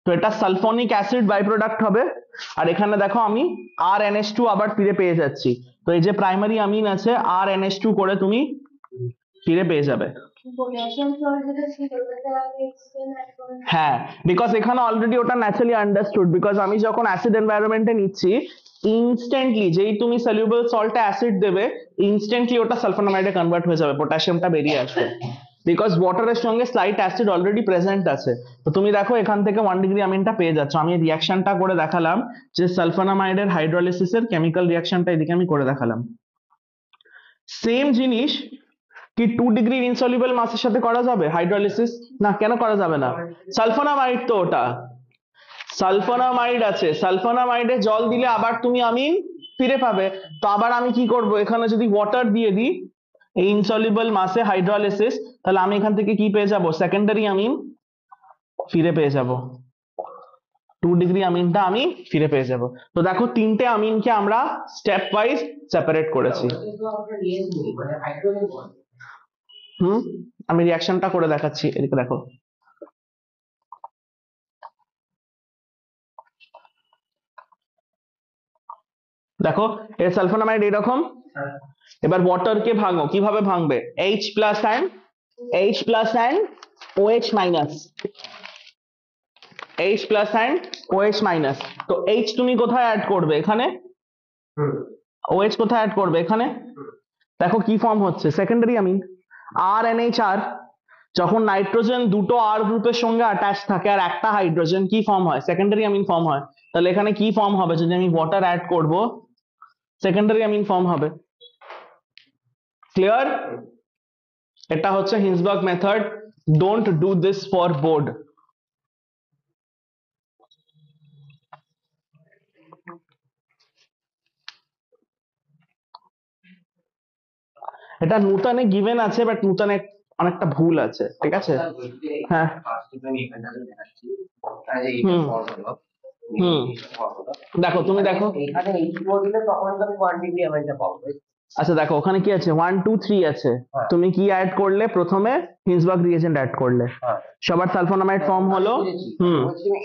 তো এটা সালফোনিক অ্যাসিড বাই প্রোডাক্ট হবে। আর এখানে দেখো আমি RNH2 আবার ফিরে পেয়ে যাচ্ছি, তো এই যে প্রাইমারি আমিন আছে RNH2 করে তুমি ফিরে পেয়ে যাবে। হ্যাঁ, বিকজ এখানে অলরেডি ওটা ন্যাচারালি আন্ডারস্টুড, বিকজ আমি যখন অ্যাসিড এনভায়রনমেন্টে নিচ্ছি ইনস্ট্যান্টলি যেই তুমি সলিউবল সল্টে অ্যাসিড দেবে ইনস্ট্যান্টলি ওটা সালফোনামাইডে কনভার্ট হয়ে যাবে, পটাশিয়ামটা বেরিয়ে আসবে, বিকজ ওয়াটারের সঙ্গে স্লাইট অ্যাসিড অলরেডি প্রেজেন্ট আছে। তো তুমি দেখো এখান থেকে 1 ডিগ্রি আমিনটা পেয়ে যাচ্ছ। আমি রিয়াকশনটা করে দেখালাম, যে সালফোনামাইডের হাইড্রোলিসিসের কেমিক্যাল রিয়াকশনটা এদিকে আমি করে দেখালাম। সেম জিনিস কি 2 ডিগ্রি ইনসলিউবল মাসের সাথে করা যাবে হাইড্রোলিসিস? না, কেন করা যাবে না? সালফোনামাইড তো ওটা, সালফোনামাইড আছে, সালফোনামাইডে জল দিলে আবার তুমি আমিন ফিরে পাবে। তো আবার আমি কি করব, এখানে যদি ওয়াটার দিয়ে দিই এই ইনসলিউবল মাসে হাইড্রোলিসিস, তাহলে আমি এখান থেকে কি পেয়ে যাব? সেকেন্ডারি আমিন ফিরে পেয়ে যাব, 2 ডিগ্রি আমিনটা আমি ফিরে পেয়ে যাব। তো দেখো তিনটে আমিনকে আমরা স্টেপ ওয়াইজ সেপারেট করেছি। আমি রিয়াকশনটা করে দেখাচ্ছি, এদিকে দেখো। দেখো এর সালফোনামাইড এরকম। এবার ওয়াটারকে ভাঙো, কিভাবে ভাঙবে? H plus and OH minus, H plus and OH minus. তো H তুমি কোথায় অ্যাড করবে? এখানে। OH কোথায় অ্যাড করবে? এখানে। দেখো কি ফর্ম হচ্ছে, সেকেন্ডারি আমিন RNHR। যখন নাইট্রোজেন দুটো R গ্রুপের সঙ্গে অ্যাটাচ থাকে আর একটা হাইড্রোজেন, কি ফর্ম হয়? সেকেন্ডারি আমিন ফর্ম হয়। তাহলে এখানে কি ফর্ম হবে? যদি আমি ওয়াটার অ্যাড করব সেকেন্ডারি আমিন ফর্ম হবে। ক্লিয়ার? এটা হচ্ছে Hinsberg method, don't do this for board. এটা নূতনে গিভেন আছে, বাট নূতনে অনেকটা ভুল আছে, ঠিক আছে? হ্যাঁ। দেখো তুমি দেখো এখানে H2O দিলে তখন আমি 1 ডিগ্রি আমিনটা পাবো। আচ্ছা দেখো ওখানে কি আছে, 1 2 3 আছে। তুমি কি অ্যাড করলে? প্রথমে হিন্সবার্গ রিএজেন্ট অ্যাড করলে, সবার সালফোনামাইড ফর্ম হলো।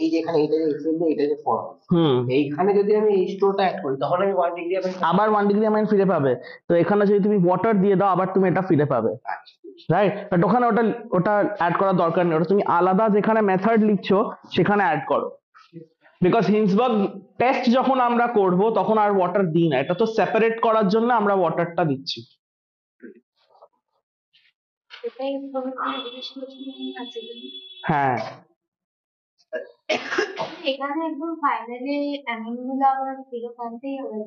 এই যে এখানে এটা যে এক্সেল এটা যে ফর্ম, এইখানে যদি আমি H2O টা অ্যাড করি তখন আমি 1 ডিগ্রি আমিন আবার 1 ডিগ্রি আমিন ফিরে পাবে। তো এখানে যদি তুমি ওয়াটার দিয়ে দাও আবার তুমি এটা ফিরে পাবে, রাইট? বাট ওখানে ওটা অ্যাড করার দরকার নেই, ওটা তুমি আলাদা যেখানে মেথড লিখছো সেখানে অ্যাড করো। বিকজ হিন্সবার্গ টেস্ট যখন আমরা করব তখন আর ওয়াটার দিই না, এটা তো সেপারেট করার জন্য আমরা ওয়াটারটা দিচ্ছি। হ্যাঁ, এখানে একদম ফাইনালি অ্যামিনগুলো আবার ফিরত আনতেই হবে।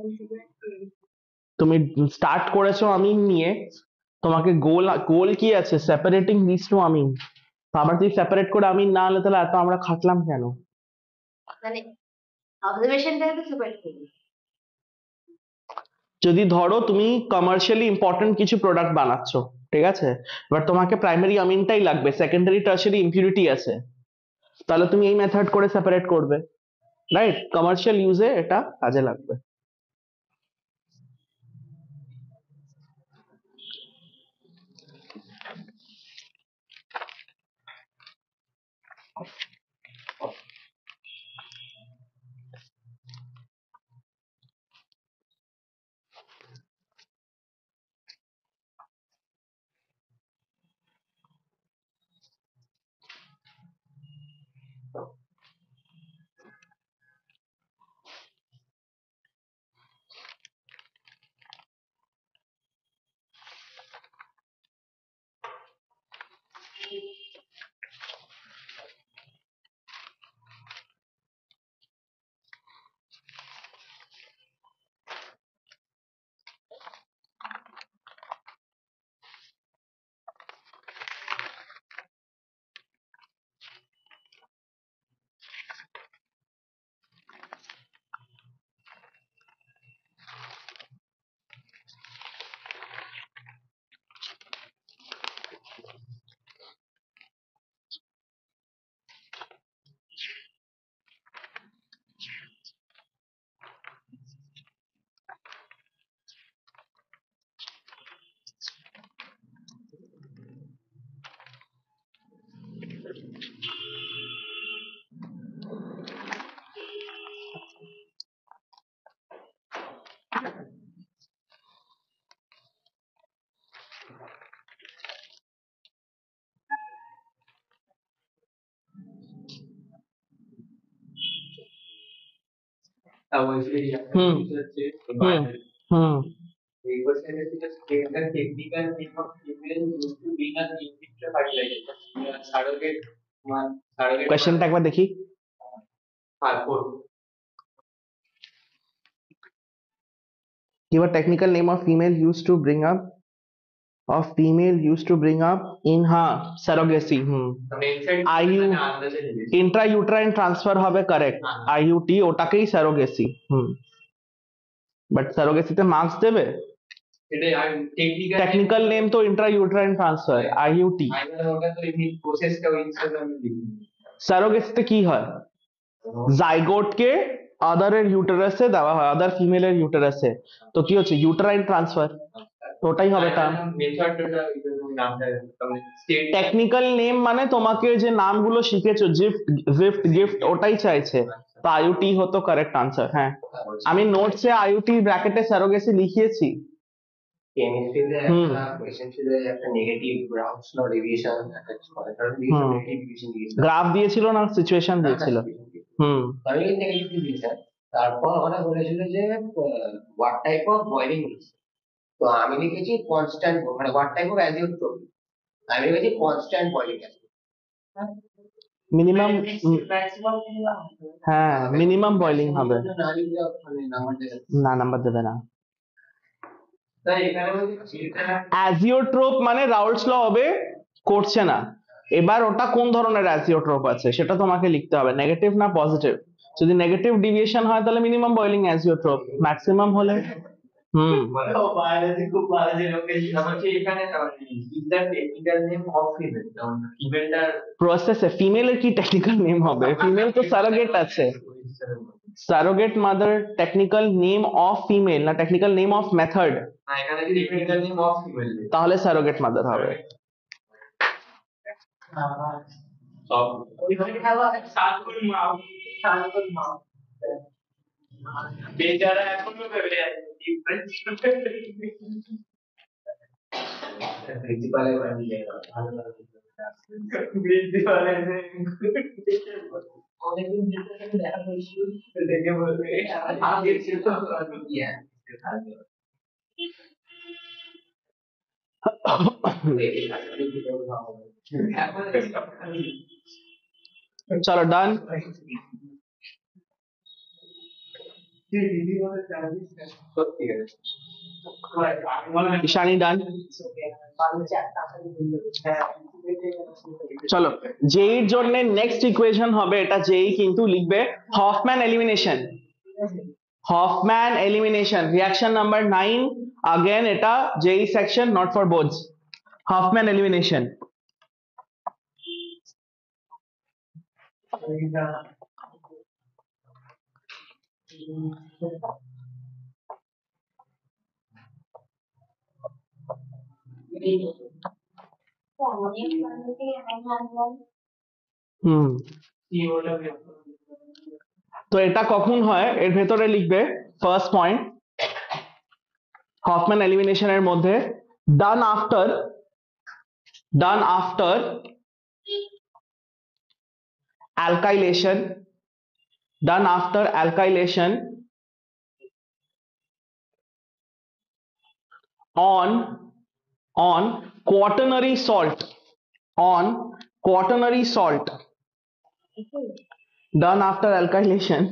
তুমি স্টার্ট করেছো আমিন নিয়ে, তোমাকে গোল গোল কি আছে? সেপারেটিং দিস টু আমিন। তো আবার যদি সেপারেট করে আমিন না হলে তাহলে এত আমরা খাটলাম কেন? মানে অবজারভেশনটাকে তো সেপারেট করি। যদি ধরো তুমি কমার্শিয়ালি ইম্পর্টেন্ট কিছু প্রোডাক্ট বানাচ্ছো, ঠিক আছে, এবার তোমাকে প্রাইমারি আমিনটাই লাগবে, সেকেন্ডারি টার্সিয়ারি ইম্পিউরিটি আছে, তাহলে তুমি এই মেথড করে সেপারেট করবে, রাইট? কমার্শিয়াল ইউজে এটা কাজে লাগবে। হুম হুম হুম এই কোশ্চেনের থেকে statement technical name of female use to being a in vitro fertilization surrogate surrogate কোয়েশ্চেনটা একবার দেখি। Give a technical name of female used to bring up in surrogacy. IU intrauterine transfer হবে correct, IUT ওটাকেই surrogacy। But surrogacy তে marks দেবে? এটাই আর technical name তো intrauterine transfer, IUT। ওটা তো এই প্রসেসটা ওই হিসাবে আমি লিখি। surrogacy তে কি হয়, জাইগোট কে আদার এর ইউটেরাসে দেওয়া হয়, আদার ফিমেলের ইউটেরাসে, তো কি হচ্ছে ইউটেরাইন ট্রান্সফার, তো ওটাই হবে টার্ম। মেথডটা নামটা টেকনিক্যাল নেম মানে তোমাকে যে নামগুলো শিখেছো, গিফট ওটাই চাইছে, তো আইইউটি হতো কারেক্ট আনসার। হ্যাঁ, আমি নোটসে আইইউটি ব্র্যাকেটে সারোগেসি লিখিয়েছি। কেমিস্ট্রিতে একটা কোশ্চেন ছিল যে একটা নেগেটিভ গ্রাফস ল ডেভিয়েশন একটা নেগেটিভ ডিভিশন দিয়েছিল, গ্রাফ দিয়েছিল না সিচুয়েশন দিয়েছিল? আমি নেগেটিভ ডিভিশন, তারপর ওরা বলেছিল যে what type of boiling is, তো আমি লিখেছি কনস্ট্যান্ট, মানে হোয়াট টাইপ অফ অ্যাজিওট্রপি, আমি লিখেছি কনস্ট্যান্ট বয়লিং। মিনিমাম, হ্যাঁ মিনিমাম বয়লিং হবে না, নাম্বার দেবে না। অ্যাজিওট্রোপ মানে রাউলস ল হবে, করছে না। এবার ওটা কোন ধরনের অ্যাজিওট্রোপ আছে সেটা তোমাকে লিখতে হবে, নেগেটিভ না পজিটিভ। যদি নেগেটিভ ডিভিয়েশন হয় তাহলে মিনিমাম বয়লিং অ্যাজিওট্রোপ, ম্যাক্সিমাম হলে বায়োলজি খুব ভালো ছিল, আমাকে এখানে is the technical name of female, ফিমেলটার প্রসেসে ফিমেলের কি টেকনিক্যাল নেম হবে, ফিমেল তো সারোগেট আছে। Surrogate mother technical name of female না টেকনিক্যাল নেম অফ মেথড, এখানে কি টেকনিক্যাল নেম অফ ফিমেল, তাহলে সারোগেট মাদার হবে। সব ওইখানে খাওয়া সানকুল মা বেচারা এখনো ভেবে আছে প্রিন্সিপালের বাড়ি যায় ভালো প্রিন্সিপাল এসে অনেকদিন দেখা হয়েছিল, দেখে বলবে আগে ছিল ইয়া চলো ডান। ঈশানী ডান। চলো, জেইর জন্য নেক্সট ইকুয়েশন হবে, এটা জেই কিন্তু লিখবে Hofmann elimination. Hofmann elimination reaction number 9, again এটা JEE section, not for boards. Hofmann elimination তো এটা কখন হয় এর ভেতরে লিখবে ফার্স্ট পয়েন্ট, হফম্যান এলিমিনেশনের মধ্যে done after alkylation, done after alkylation on quaternary salt, on quaternary salt, done after alkylation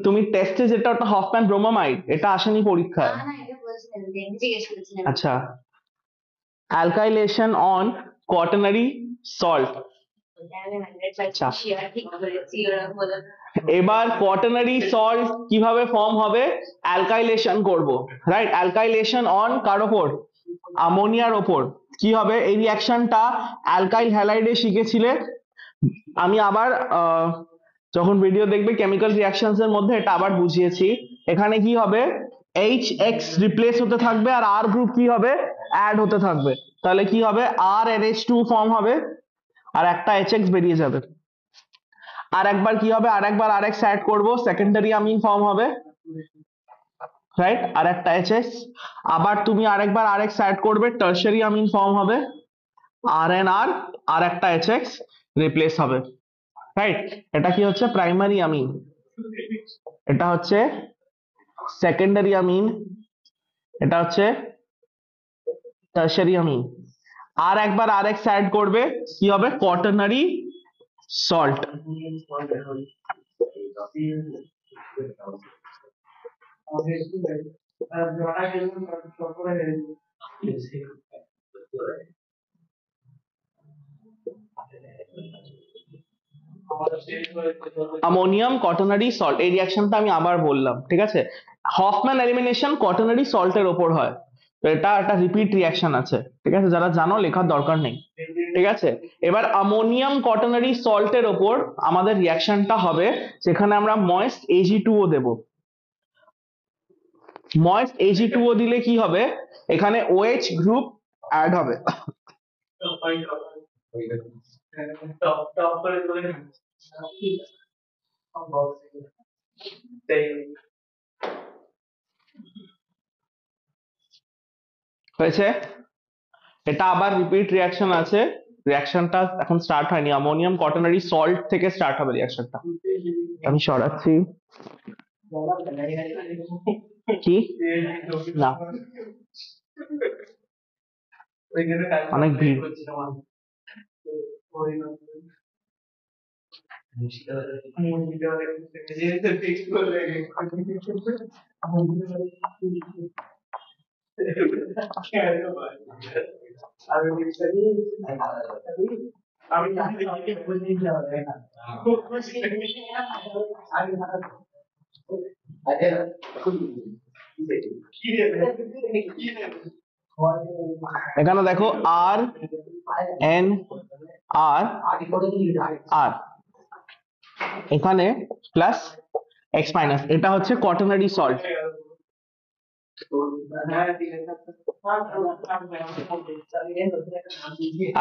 তুমি টেস্টে যেটা ওটা হফম্যান ব্রোমোমাইড, এটা আসেনি পরীক্ষায়। আচ্ছা, অ্যালকাইলেশন অন কোয়াটারনারি সল্ট। এবার কোয়াটারনারি সল্ট কিভাবে ফর্ম হবে, অ্যালকাইলেশন করব, রাইট? অ্যালকাইলেশন অন কার ওপর, অ্যামোনিয়ার ওপর। কি হবে এই রিঅ্যাকশনটা, অ্যালকাইল হ্যালাইডে শিখেছিলে, আমি আবার যখন ভিডিও দেখবে কেমিক্যাল রিঅ্যাকশনস এর মধ্যে এটা আবার বুঝিয়েছি। এখানে কি হবে, HX রিপ্লেস হতে থাকবে আর R গ্রুপ কি হবে, অ্যাড হতে থাকবে, তাহলে কি হবে RNH2 ফর্ম হবে আর একটা HX বেরিয়ে যাবে। আর একবার কি হবে, আর একবার RX অ্যাড করব, সেকেন্ডারি অ্যামিন ফর্ম হবে, রাইট? আর একটা HX, আবার তুমি আরেকবার RX অ্যাড করবে, টারশারি অ্যামিন ফর্ম হবে, RNR আর একটা HX রিপ্লেস হবে, রাইট? এটা কি হচ্ছে প্রাইমারি অ্যামিন। এটা হচ্ছে সেকেন্ডারি অ্যামিন, এটা হচ্ছে টারশারি অ্যামিন। আর একবার আরএক্স অ্যাড করবে, কি হবে? Quaternary salt. Ammonium quaternary salt, এই রিঅ্যাকশনটা আমি আবার বললাম, ঠিক আছে? হফম্যান এলিমিনেশন কোয়াটারনারি সল্টের ওপর হয়, তো এটা একটা রিপিট রিঅ্যাকশন আছে, ঠিক আছে? যারা জানো লেখার দরকার নেই, ঠিক আছে? এবার অ্যামোনিয়াম কোয়াটারনারি সল্টের ওপর আমাদের রিঅ্যাকশনটা হবে, যেখানে আমরা ময়েস্ট Ag2O দেব। ময়েস্ট Ag2O দিলে কি হবে? এখানে OH গ্রুপ অ্যাড হবে। হয়েছে? এটা আবার রিপিট রিঅ্যাকশন আছে, রিঅ্যাকশনটা এখন স্টার্ট হয়নি, অ্যামোনিয়াম কোয়াটারনারি সল্ট থেকে স্টার্ট হবে রিঅ্যাকশনটা। আমি সরাচ্ছি। কি না, অনেক ভিড়। এখানে দেখো আর এন আর আর, এখানে প্লাস এক্স মাইনাস, এটা হচ্ছে কোয়াটারনারি সল্ট।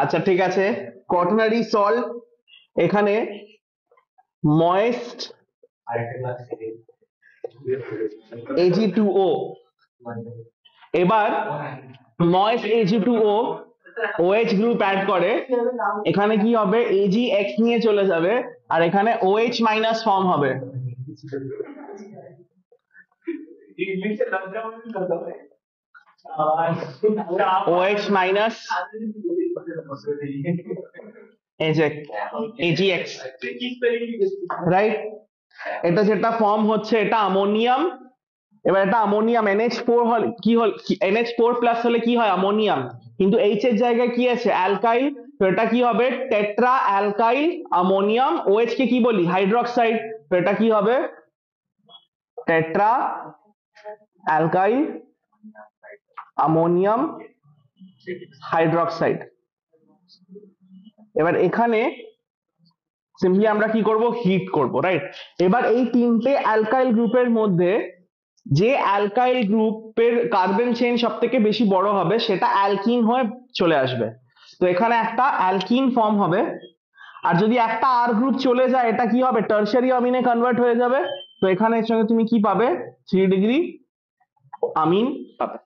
আচ্ছা ঠিক আছে, কোয়াটারনারি সল্ট, এখানে ময়েস্ট Ag2O। এবার moist Ag2O OH group add করে, এখানে কি হবে? AgX নিয়ে চলে যাবে, আর এখানে OH মাইনাস ফর্ম হবে। OH minus AgX, right? এটা যেটা ফর্ম হচ্ছে এটা অ্যামোনিয়াম। এবার এটা অ্যামোনিয়াম NH4 হল কি হল, NH4 প্লাস হলে কি হয়? অ্যামোনিয়াম। কিন্তু H এর জায়গায় কি আছে? অ্যালকাইল, তো এটা কি হবে? Tetra alkyl ammonium. OH কে কি বলি? হাইড্রোক্সাইড, তো এটা কি হবে? Tetra alkyl ammonium hydroxide. এবার এখানে সিম্পলি আমরা কি করব? হিট করব, রাইট? এবার এই তিনটে অ্যালকাইল গ্রুপের মধ্যে যে অ্যালকাইল গ্রুপের কার্বন চেইন সব থেকে বেশি বড় হবে, সেটা অ্যালকিন হয়ে চলে আসবে। তো এখানে একটা অ্যালকিন ফর্ম হবে, আর যদি একটা আর গ্রুপ চলে যায়, এটা কি হবে? টারশারি অ্যামিনে কনভার্ট হয়ে যাবে। তো এখানে এর সঙ্গে তুমি কি পাবে? 3 ডিগ্রি অ্যামিন পাবে,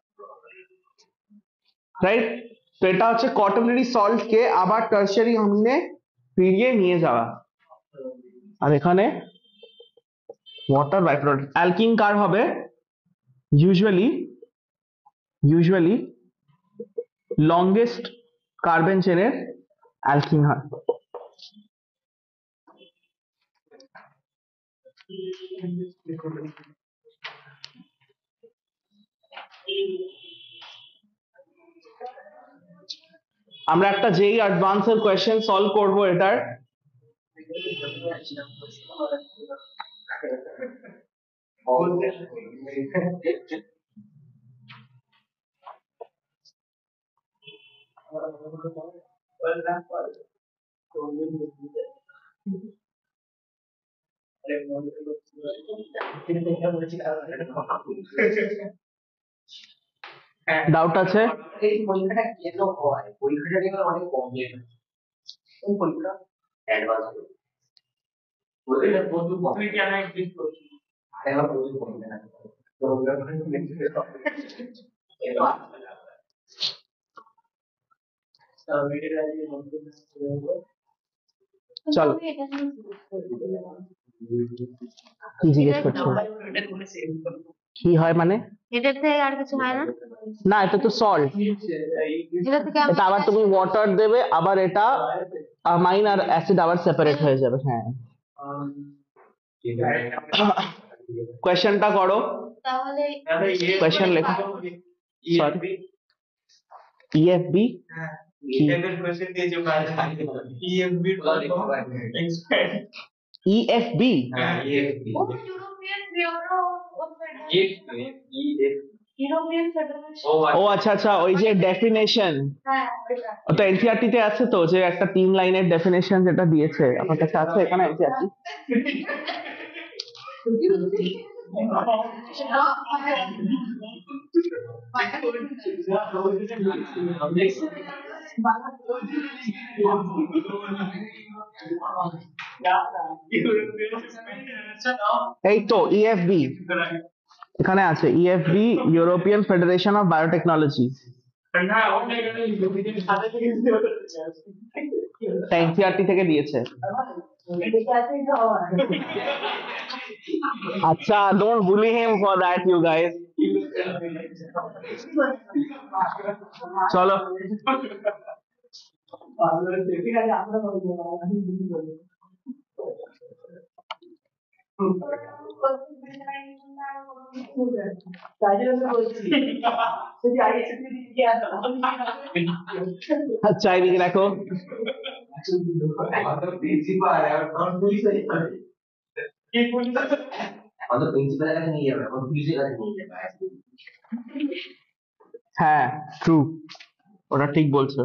রাইট? তো এটা হচ্ছে কোয়াটারনারি সল্ট কে আবার টারশারি অ্যামিনে ফিরিয়ে নিয়ে যাওয়া। আর এখানে ওয়াটার বাই প্রোডাক্ট। অ্যালকিন কার হবে? ইউজুয়ালি লংগেস্ট কার্বন চেনের অ্যালকিন হয়। আমরা একটা যেই অ্যাডভান্সের কোয়েশ্চেন সলভ করব এটার, ডাউট আছে? এই পরীক্ষাটা কেন হয়? পরীক্ষাটা নিয়ে অনেক কমপ্লেন আছে। কোন পরীক্ষা? অ্যাডভান্স পরীক্ষা। প্রচুর তুই কেন এক্সিস্ট করছিস? আরে আমার প্রচুর কমপ্লেন আছে। তো চলো। এটা নিয়ে কি জিজ্ঞেস করছো? কি হয় মানে? এটার থেকে আর কিছু হয় না? না, এটা তো সল্ট। এটা থেকে এটা আবার তুমি ওয়াটার দেবে, আবার এটা অ্যামাইন আর অ্যাসিড আবার সেপারেট হয়ে যাবে। হ্যাঁ, কোয়েশ্চেনটা করো। তাহলে কোয়েশ্চেন লেখো। সরি, ইএফবি ইএফবি ও European bureau of European federation. ও আচ্ছা আচ্ছা, ওই যে ডেফিনেশন, হ্যাঁ ওইটা। তো এনসিইআরটি তে আছে তো, যে একটা 3 লাইনের ডেফিনেশন যেটা দিয়েছে, আপনার কাছে আছে এখানে এনসিইআরটি? এই তো ইএফবি এখানে আছে, EFB European federation of biotechnology, NCERT থেকে দিয়েছে। আচ্ছা, don't bully him for that you guys. চলো আচ্ছা, এদিকে দেখো। হ্যাঁ, ট্রু, ওটা ঠিক বলছো।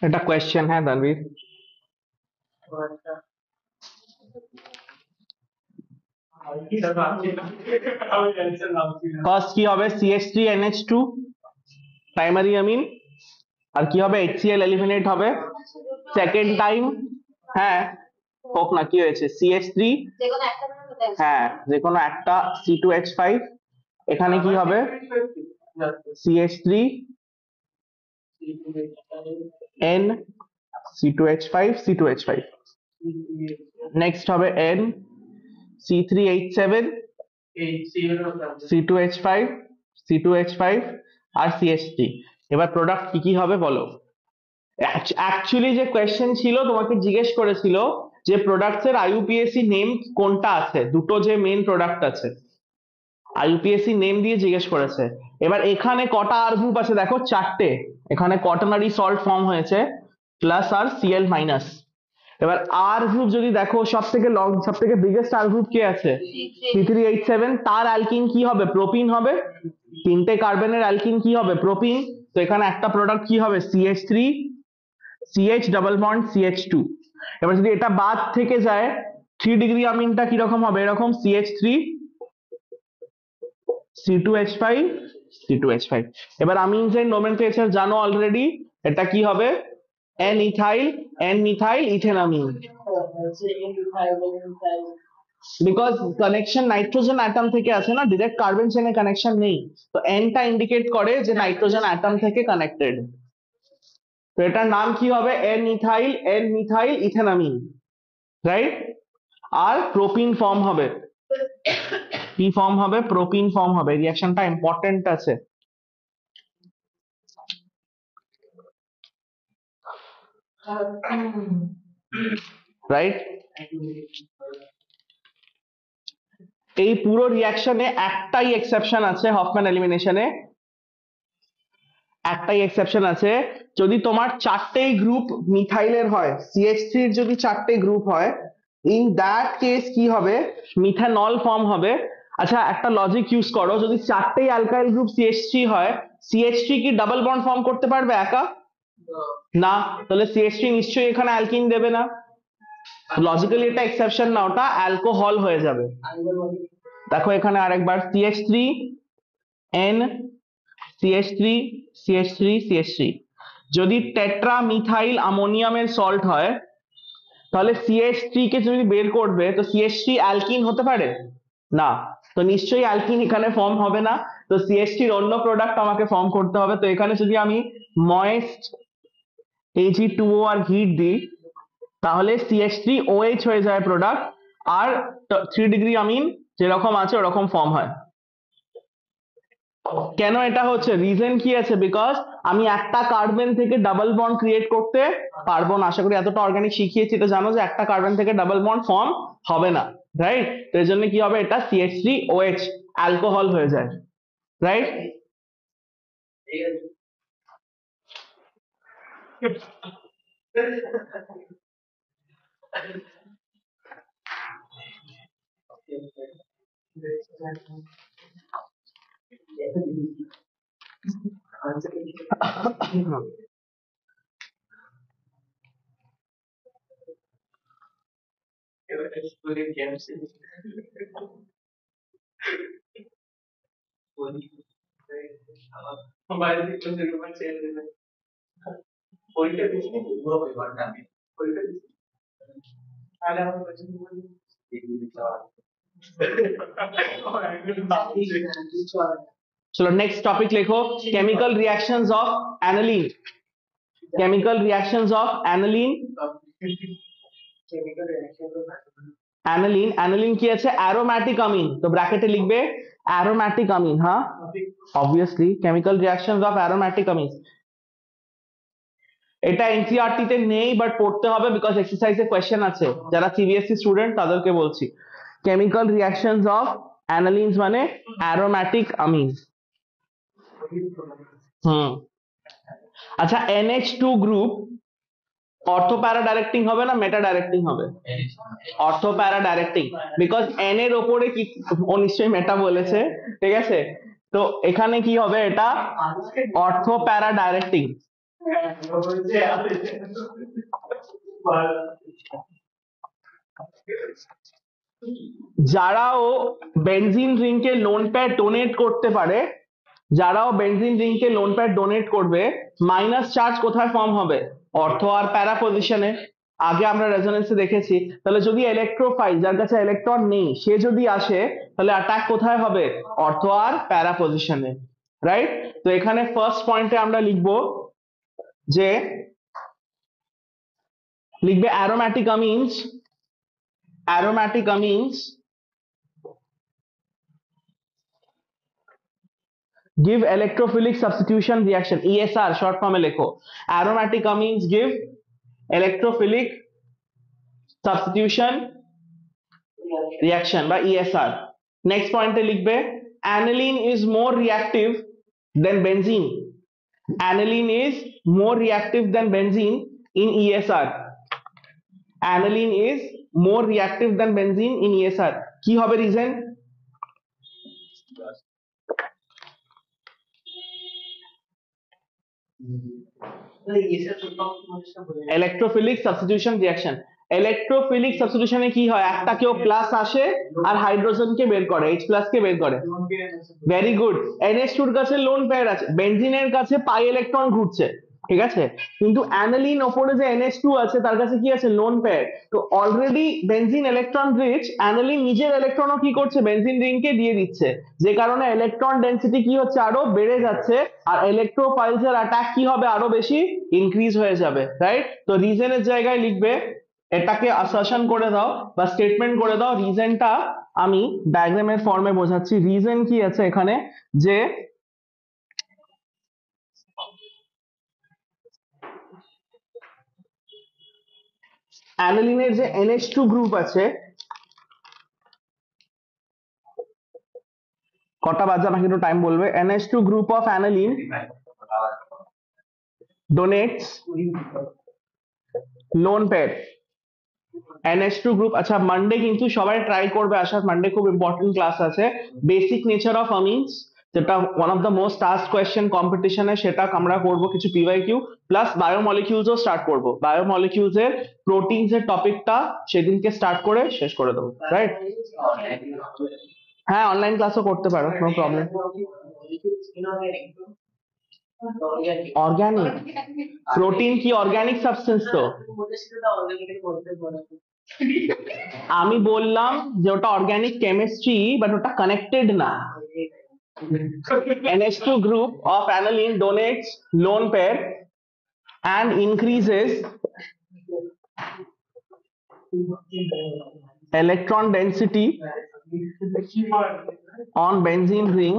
এটা কোয়েশ্চেন, হ্যাঁ দানবীর। ফার্স্ট কি হবে? CH3NH2 প্রাইমারি অ্যামিন, আর কি হবে? HCl এলিমিনেট হবে সেকেন্ড টাইম। হ্যাঁ, হোক না, কি হয়েছে? CH3, যেকোনো একটা মানে হতে হবে। হ্যাঁ যেকোনো একটা, C2H5, এখানে কি হবে? CH3 N C2H5 C2H5, next হবে N C3H7 C2H5 C2H5 আর CH3। এবার প্রোডাক্ট কি কি হবে বলো? অ্যাকচুয়ালি যে কোয়েশ্চেন ছিল, তোমাকে জিজ্ঞেস করেছিল যে প্রোডাক্টস এর IUPAC নেম কোনটা আছে, দুটো যে মেইন প্রোডাক্ট আছে IUPAC নেম দিয়ে জিজ্ঞেস করেছে। এবার এখানে কটা আর গ্রুপ আছে দেখো? 4টে। এখানে কোয়াটারনারি সল্ট ফর্ম হয়েছে, প্লাস আর Cl মাইনাস। এবার আর গ্রুপ যদি দেখো, সব থেকে লং, সব থেকে বিগেস্ট আর গ্রুপ কে আছে? C3H7, তার অ্যালকিন কি হবে? প্রোপিন হবে। 3টে কার্বনের অ্যালকিন কি হবে? প্রোপিন। তো এখানে একটা প্রোডাক্ট কি হবে? CH3 CH double bond CH2। এবার যদি এটা বাদ থেকে যায়, 3 ডিগ্রি আমিনটা কিরকম হবে? এরকম CH3 C2H5 C2H5। এবার আমিনস এর নোমেনক্লেচার জানো অলরেডি, এটা কি হবে? N methyl ethanamine, because connection nitrogen atom থেকে আছে না, ডাইরেক্ট কার্বন চেনে কানেকশন নেই, তো N টা ইন্ডিকেট করে যে নাইট্রোজেন অ্যাটম থেকে কানেক্টেড। তো এটার নাম কি হবে? N methyl ethanamine, right? আর প্রোপিন ফর্ম হবে। কি ফর্ম হবে? প্রোপিন ফর্ম হবে। রিঅ্যাকশনটা ইম্পর্টেন্ট আছে। রাইট? এই পুরো রিঅ্যাকশনে একটাই এক্সেপশন আছে, হফম্যান এলিমিনেশনে একটাই এক্সেপশন আছে। যদি তোমার 4টেই গ্রুপ মিথাইলের হয়, CH3 এর যদি 4টে গ্রুপ হয়, ইন দ্যাট কেস কি হবে? মিথানল ফর্ম হবে। আচ্ছা একটা লজিক ইউজ করো, যদি চারটেই অ্যালকাইল গ্রুপ CH3 হয়, CH3 কি ডাবল বন্ড ফর্ম করতে পারবে একা? না, তাহলে CH3 নিশ্চয়ই এখানে অ্যালকিন দেবে না। লজিক্যালি এটা এক্সেপশন না, ওটা অ্যালকোহল হয়ে যাবে। দেখো এখানে আরেকবার CH3 N CH3 CH3 CH3, যদি টেট্রা মিথাইল অ্যামোনিয়ামের সল্ট হয় তাহলে CH3 কে যদি বের করবে তো CH3 অ্যালকিন হতে পারে না, তো নিশ্চয়ই অ্যালকিন এখানে ফর্ম হবে না। তো CH3 এর অন্য প্রোডাক্ট আমাকে ফর্ম করতে হবে। তো এখানে যদি আমি ময়েস্ট Ag2O আর হিট দিই তাহলে CH3OH হয়ে যায় প্রোডাক্ট, আর 3 ডিগ্রি আমিন যেরকম আছে ওরকম ফর্ম হয়। কেন এটা হচ্ছে, রিজন কি আছে? বিকজ আমি একটা কার্বন থেকে ডাবল বন্ড ক্রিয়েট করতে পারবো না। আশা করি এতটা অর্গানিক শিখিয়েছি তো জানো যে একটা কার্বন থেকে ডাবল বন্ড ফর্ম হবে না, রাইট? তো এর জন্য কি হবে, এটা CH3OH অ্যালকোহল হয়ে যায়, রাইট? चलो नेक्स्ट टॉपिक लिखो, chemical reactions of aniline. Chemical reactions of aniline. Aniline, aniline কি আছে? অ্যারোম্যাটিক আমিন, তো ব্র্যাকেটে লিখবে অ্যারোম্যাটিক আমিন। হ্যাঁ obviously chemical reactions of aromatic amine. এটা এনসিইআরটি তে নেই বাট পড়তে হবে বিকজ এক্সারসাইজে কোশ্চেন আছে, যারা সিবিএসই স্টুডেন্ট তাদেরকে বলছি। কেমিক্যাল রিঅ্যাকশনস অফ অ্যানালিনস মানে অ্যারোম্যাটিক আমিন। আচ্ছা NH2 গ্রুপ অর্থো প্যারা ডাইরেক্টিং হবে না মেটা ডাইরেক্টিং হবে? অর্থো প্যারা ডাইরেক্টিং, বিকজ N এর ওপরে কি, ও নিশ্চয়ই মেটা বলেছে, ঠিক আছে? তো এখানে কি হবে, এটা অর্থো প্যারা ডাইরেক্টিং। যারাও বেনজিন রিংকে লোন প্যাড ডোনেট করতে পারে, যারাও বেনজিন রিংকে লোন প্যাড ডোনেট করবে, মাইনাস চার্জ কোথায় ফর্ম হবে? অর্থো আর প্যারা পজিশনে। আগে আমরা রেজোনেন্সে দেখেছি। তাহলে যদি ইলেকট্রোফাইল যার কাছে ইলেকট্রন নেই সে যদি আসে তাহলে অ্যাটাক কোথায় হবে? অর্থো আর প্যারা পজিশনে, রাইট? তো এখানে ফার্স্ট পয়েন্টে আমরা লিখবো যে লিখবে aromatic Amin's, aromatic Amin's give electrophilic substitution reaction, ESR short form এ লেখো। aromatic amines give electrophilic substitution reaction বা ESR। next point এ লিখবে aniline is more reactive than benzene, aniline is more reactive than benzene in ESR, aniline is more reactive than benzene in ESR। কি হবে reason? Electrophilic substitution reaction. Electrophilic সাবস্টিটিউশনে কি হয়, একটা কেউ plus আসে আর হাইড্রোজেনকে বের করে, H প্লাস কে বের করে। Very good. NH2 এর কাছে লোন পেয়ার আছে, বেনজিনের কাছে পাই ইলেকট্রন ঘুরছে, ঠিক আছে? কিন্তু অ্যানালিন ওপরে যে NH2 আছে তার কাছে কি আছে? Lone pair. তো অলরেডি বেনজিন ইলেকট্রন রিচ, অ্যানালিন নিজের ইলেকট্রনও কি করছে? বেনজিন রিংকে দিয়ে দিচ্ছে, যে কারণে ইলেকট্রন ডেনসিটি কি হচ্ছে? আরো বেড়ে যাচ্ছে, আর ইলেকট্রোফাইলস এর অ্যাটাক কি হবে? আরো বেশি ইনক্রিজ হয়ে যাবে, রাইট? তো রিজনের জায়গায় লিখবে, এটাকে অ্যাসার্শন করে দাও বা স্টেটমেন্ট করে দাও। রিজনটা আমি ডায়াগ্রামের ফর্মে বোঝাচ্ছি। রিজন কি আছে এখানে, যে অ্যানালিনের যে NH2 গ্রুপ আছে, কটা বাজে আমাকে একটু টাইম বলবে? NH2 group of aniline donates lone pair, NH2 group. আচ্ছা মানডে কিন্তু সবাই ট্রাই করবে আসার, মানডে খুব ইম্পর্টেন্ট ক্লাস আছে, বেসিক নেচার অফ অ্যামিনস, যেটা one of the most task question কম্পিটিশনে, সেটা আমরা করব, কিছু পিওয়াইকিউ প্লাস বায়োমলিকিউলসও স্টার্ট করব। বায়োমলিকিউলস এর প্রোটিনস এর টপিকটা সেদিনকে স্টার্ট করে শেষ করে দেবো, রাইট? হ্যাঁ অনলাইন ক্লাসও করতে পারো, নো প্রবলেম। অর্গানিক প্রোটিন কি অর্গানিক সাবস্টেন্স? তো আমি বললাম যে ওটা অর্গানিক কেমিস্ট্রি, বাট ওটা কানেক্টেড না। NH2 group of aniline donates lone pair and increases electron density on benzene ring.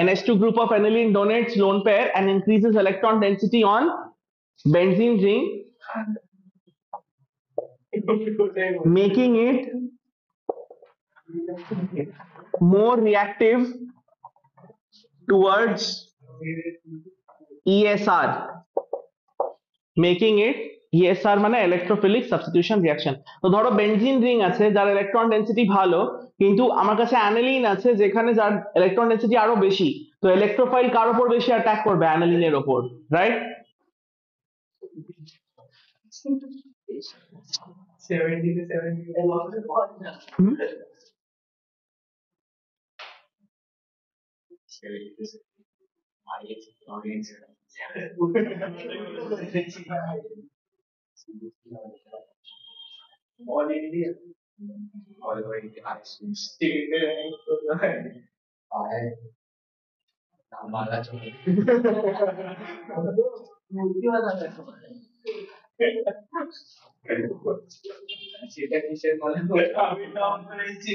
NH2 group of aniline donates lone pair and increases electron density on benzene ring, making it more reactive towards ESR, making it ESR মানে electrophilic substitution reaction. তো ধরো benzene ring আছে যার electron density ভালো, কিন্তু আমার কাছে aniline আছে যেখানে যার ইলেকট্রন ডেন্সিটি আরো বেশি, তো ইলেকট্রোফাইল কার উপর বেশি অ্যাটাক করবে? অ্যানিলিনের উপর, right? 70 to 70 all India, all over India, state সেটা কিসের বলে আমি নাম করেছি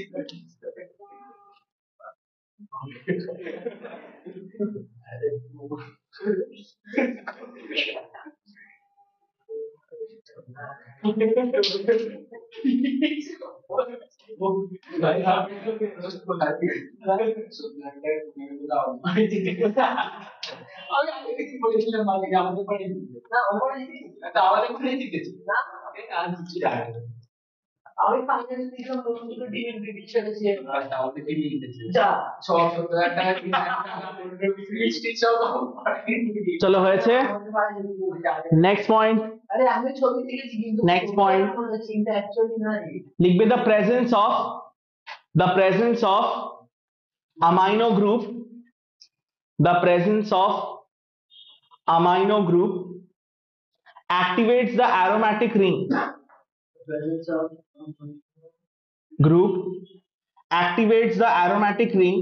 ভাই আমি তো আমি কি বলেছিলাম মানে আমাদের পরে না আমাদের পরে জিতেছি না আর কিছু জানি আমি ফাইনাল দিলাম বন্ধুকে ডিএনপি বিছানে ছিল আমাদের টিম জিতেছে যা 670 টাকা মিষ্টি সব চলো হয়েছে। নেক্সট পয়েন্ট, আরে আমি ছবি দেখেছি কিন্তু নেক্সট পয়েন্ট চিন্তা অ্যাকচুয়ালি না লিখবে the presence of amino group, the presence of amino group activates the aromatic ring. presence of Group activates the aromatic ring.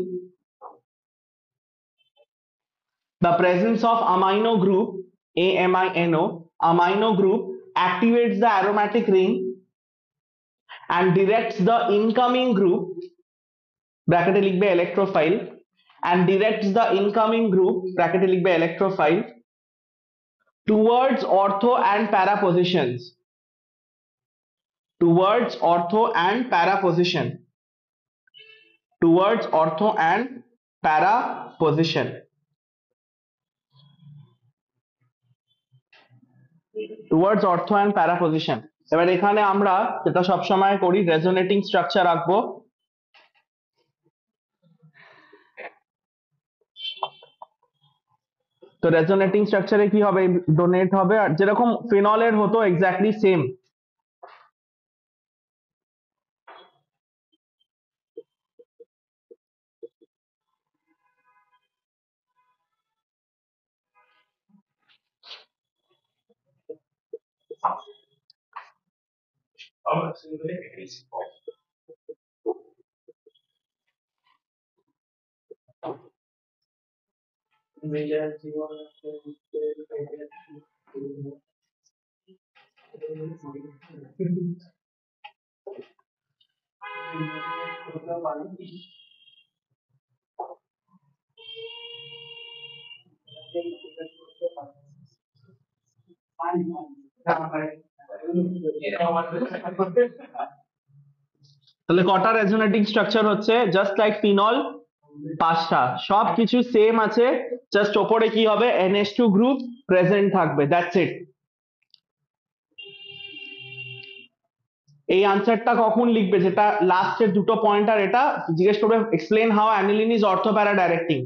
The presence of amino group, AMINO, amino group activates the aromatic ring and directs the incoming group, bracket লিখবে electrophile, and directs the incoming group, bracket লিখবে electrophile, towards ortho and para positions, towards ortho and para position, towards ortho and para position, towards ortho and para position. এবার এখানে আমরা যেটা সবসময় করি resonating structure রাখবো। তো রেজোনেটিং স্ট্রাকচারে কি হবে? ডোনেট হবে, আর যেরকম ফিনলের হতো এক্স্যাক্টলি সেম। মেজার জীবন তাহলে কটা রেজোনেটিং স্ট্রাকচার হচ্ছে? জাস্ট লাইক ফিনল 5টা, সব কিছু সেম আছে, জাস্ট ওপরে কি হবে? NH2 গ্রুপ প্রেজেন্ট থাকবে, দ্যাটস ইট। এই আনসারটা কখন লিখবে, যেটা লাস্টের দুটো পয়েন্ট আর এটা জিজ্ঞেস করবে explain how aniline is ortho para directing,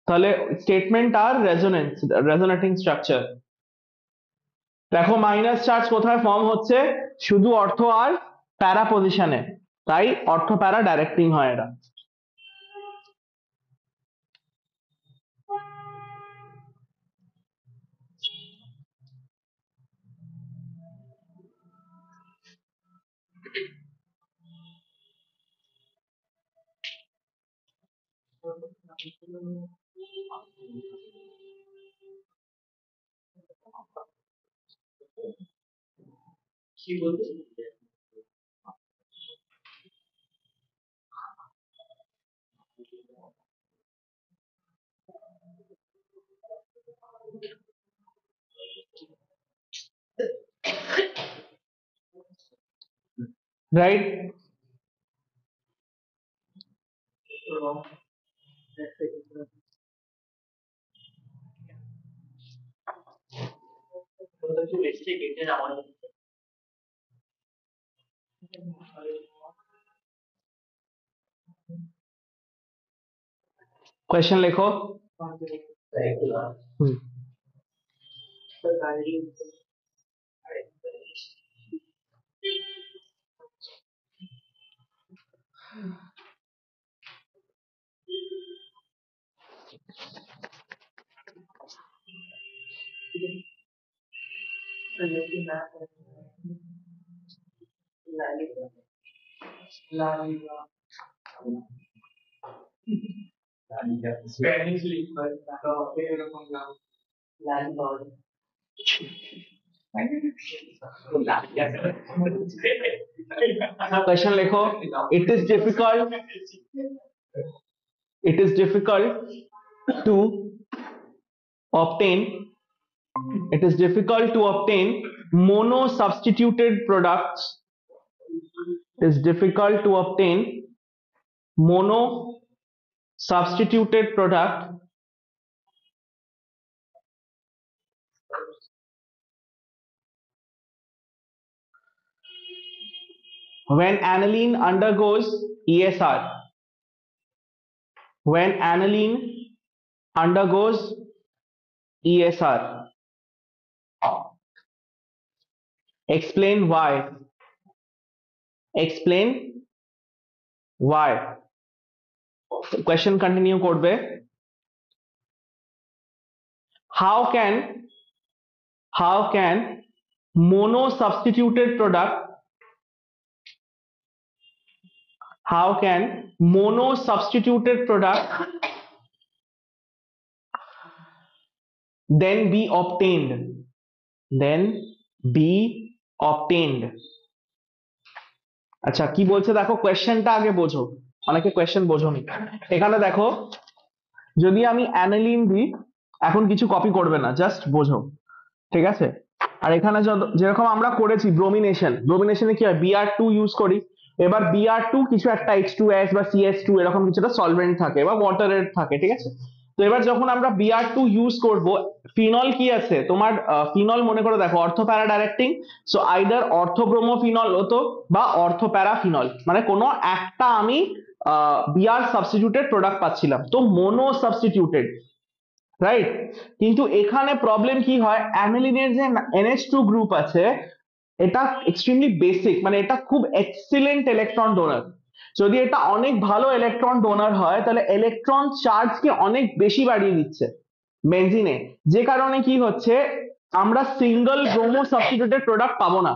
তাহলে স্টেটমেন্ট আর রেজোনেটিং স্ট্রাকচার। দেখো মাইনাস চার্জ কোথায় ফর্ম হচ্ছে, শুধু অর্থ আর প্যারা পজিশনে, তাই অর্থ প্যারা ডাইরেক্টিং হয় এরা। কি বলতে রাইট? কোয়েশ্চেন লেখো। হুম। স্প্যানিশ লিখবে তাহলে এরকম নাম লাল কোয়েশ্চেন লেখো। It is difficult to obtain mono substituted products. It is difficult to obtain mono substituted product when aniline undergoes ESR. When aniline undergoes ESR. Explain why. Explain why. Question continue করবে। How can mono substituted product then be obtained? আচ্ছা কি বলছে দেখো, কোয়েশ্চেনটা আগে বোঝো, অনেকে question বোঝোনি। এখানে দেখো, যদি আমি অ্যানিলিন দিই, এখন কিছু কপি করবে না, জাস্ট বোঝো, ঠিক আছে? আর এখানে যেরকম আমরা করেছি ব্রোমিনেশনে কি হয়, Br2 ইউজ করি। এবার Br2 কিছু একটা H2S বা CS2 এরকম কিছুটা সলভেন্ট থাকে বা ওয়াটারের থাকে, ঠিক আছে? তো এবার যখন আমরা Br2 ইউজ করব, ফিনল কি আছে তোমার, ফিনল মনে করে দেখো অর্থো para directing, so either অর্থো bromo phenol হতো বা অর্থো প্যারা ফিনল, মানে কোনো একটা আমি বিআর সাবস্টিটিউটেড প্রোডাক্ট পাচ্ছিলাম, তো মোনো সাবস্টিটিউটেড, রাইট? কিন্তু এখানে প্রবলেম কি হয়, অ্যানিলিনের যে NH2 গ্রুপ আছে, এটা এক্সট্রিমলি বেসিক, মানে এটা খুব এক্সিলেন্ট ইলেকট্রন ডোনার। যদি এটা অনেক ভালো ইলেকট্রন ডোনার হয়, তাহলে ইলেকট্রন চার্জকে অনেক বেশি বাড়িয়ে দিচ্ছে বেনজিনে, যে কারণে কি হচ্ছে, আমরা সিঙ্গেল ব্রোমো সাবস্টিটিউটেড প্রোডাক্ট পাবো না।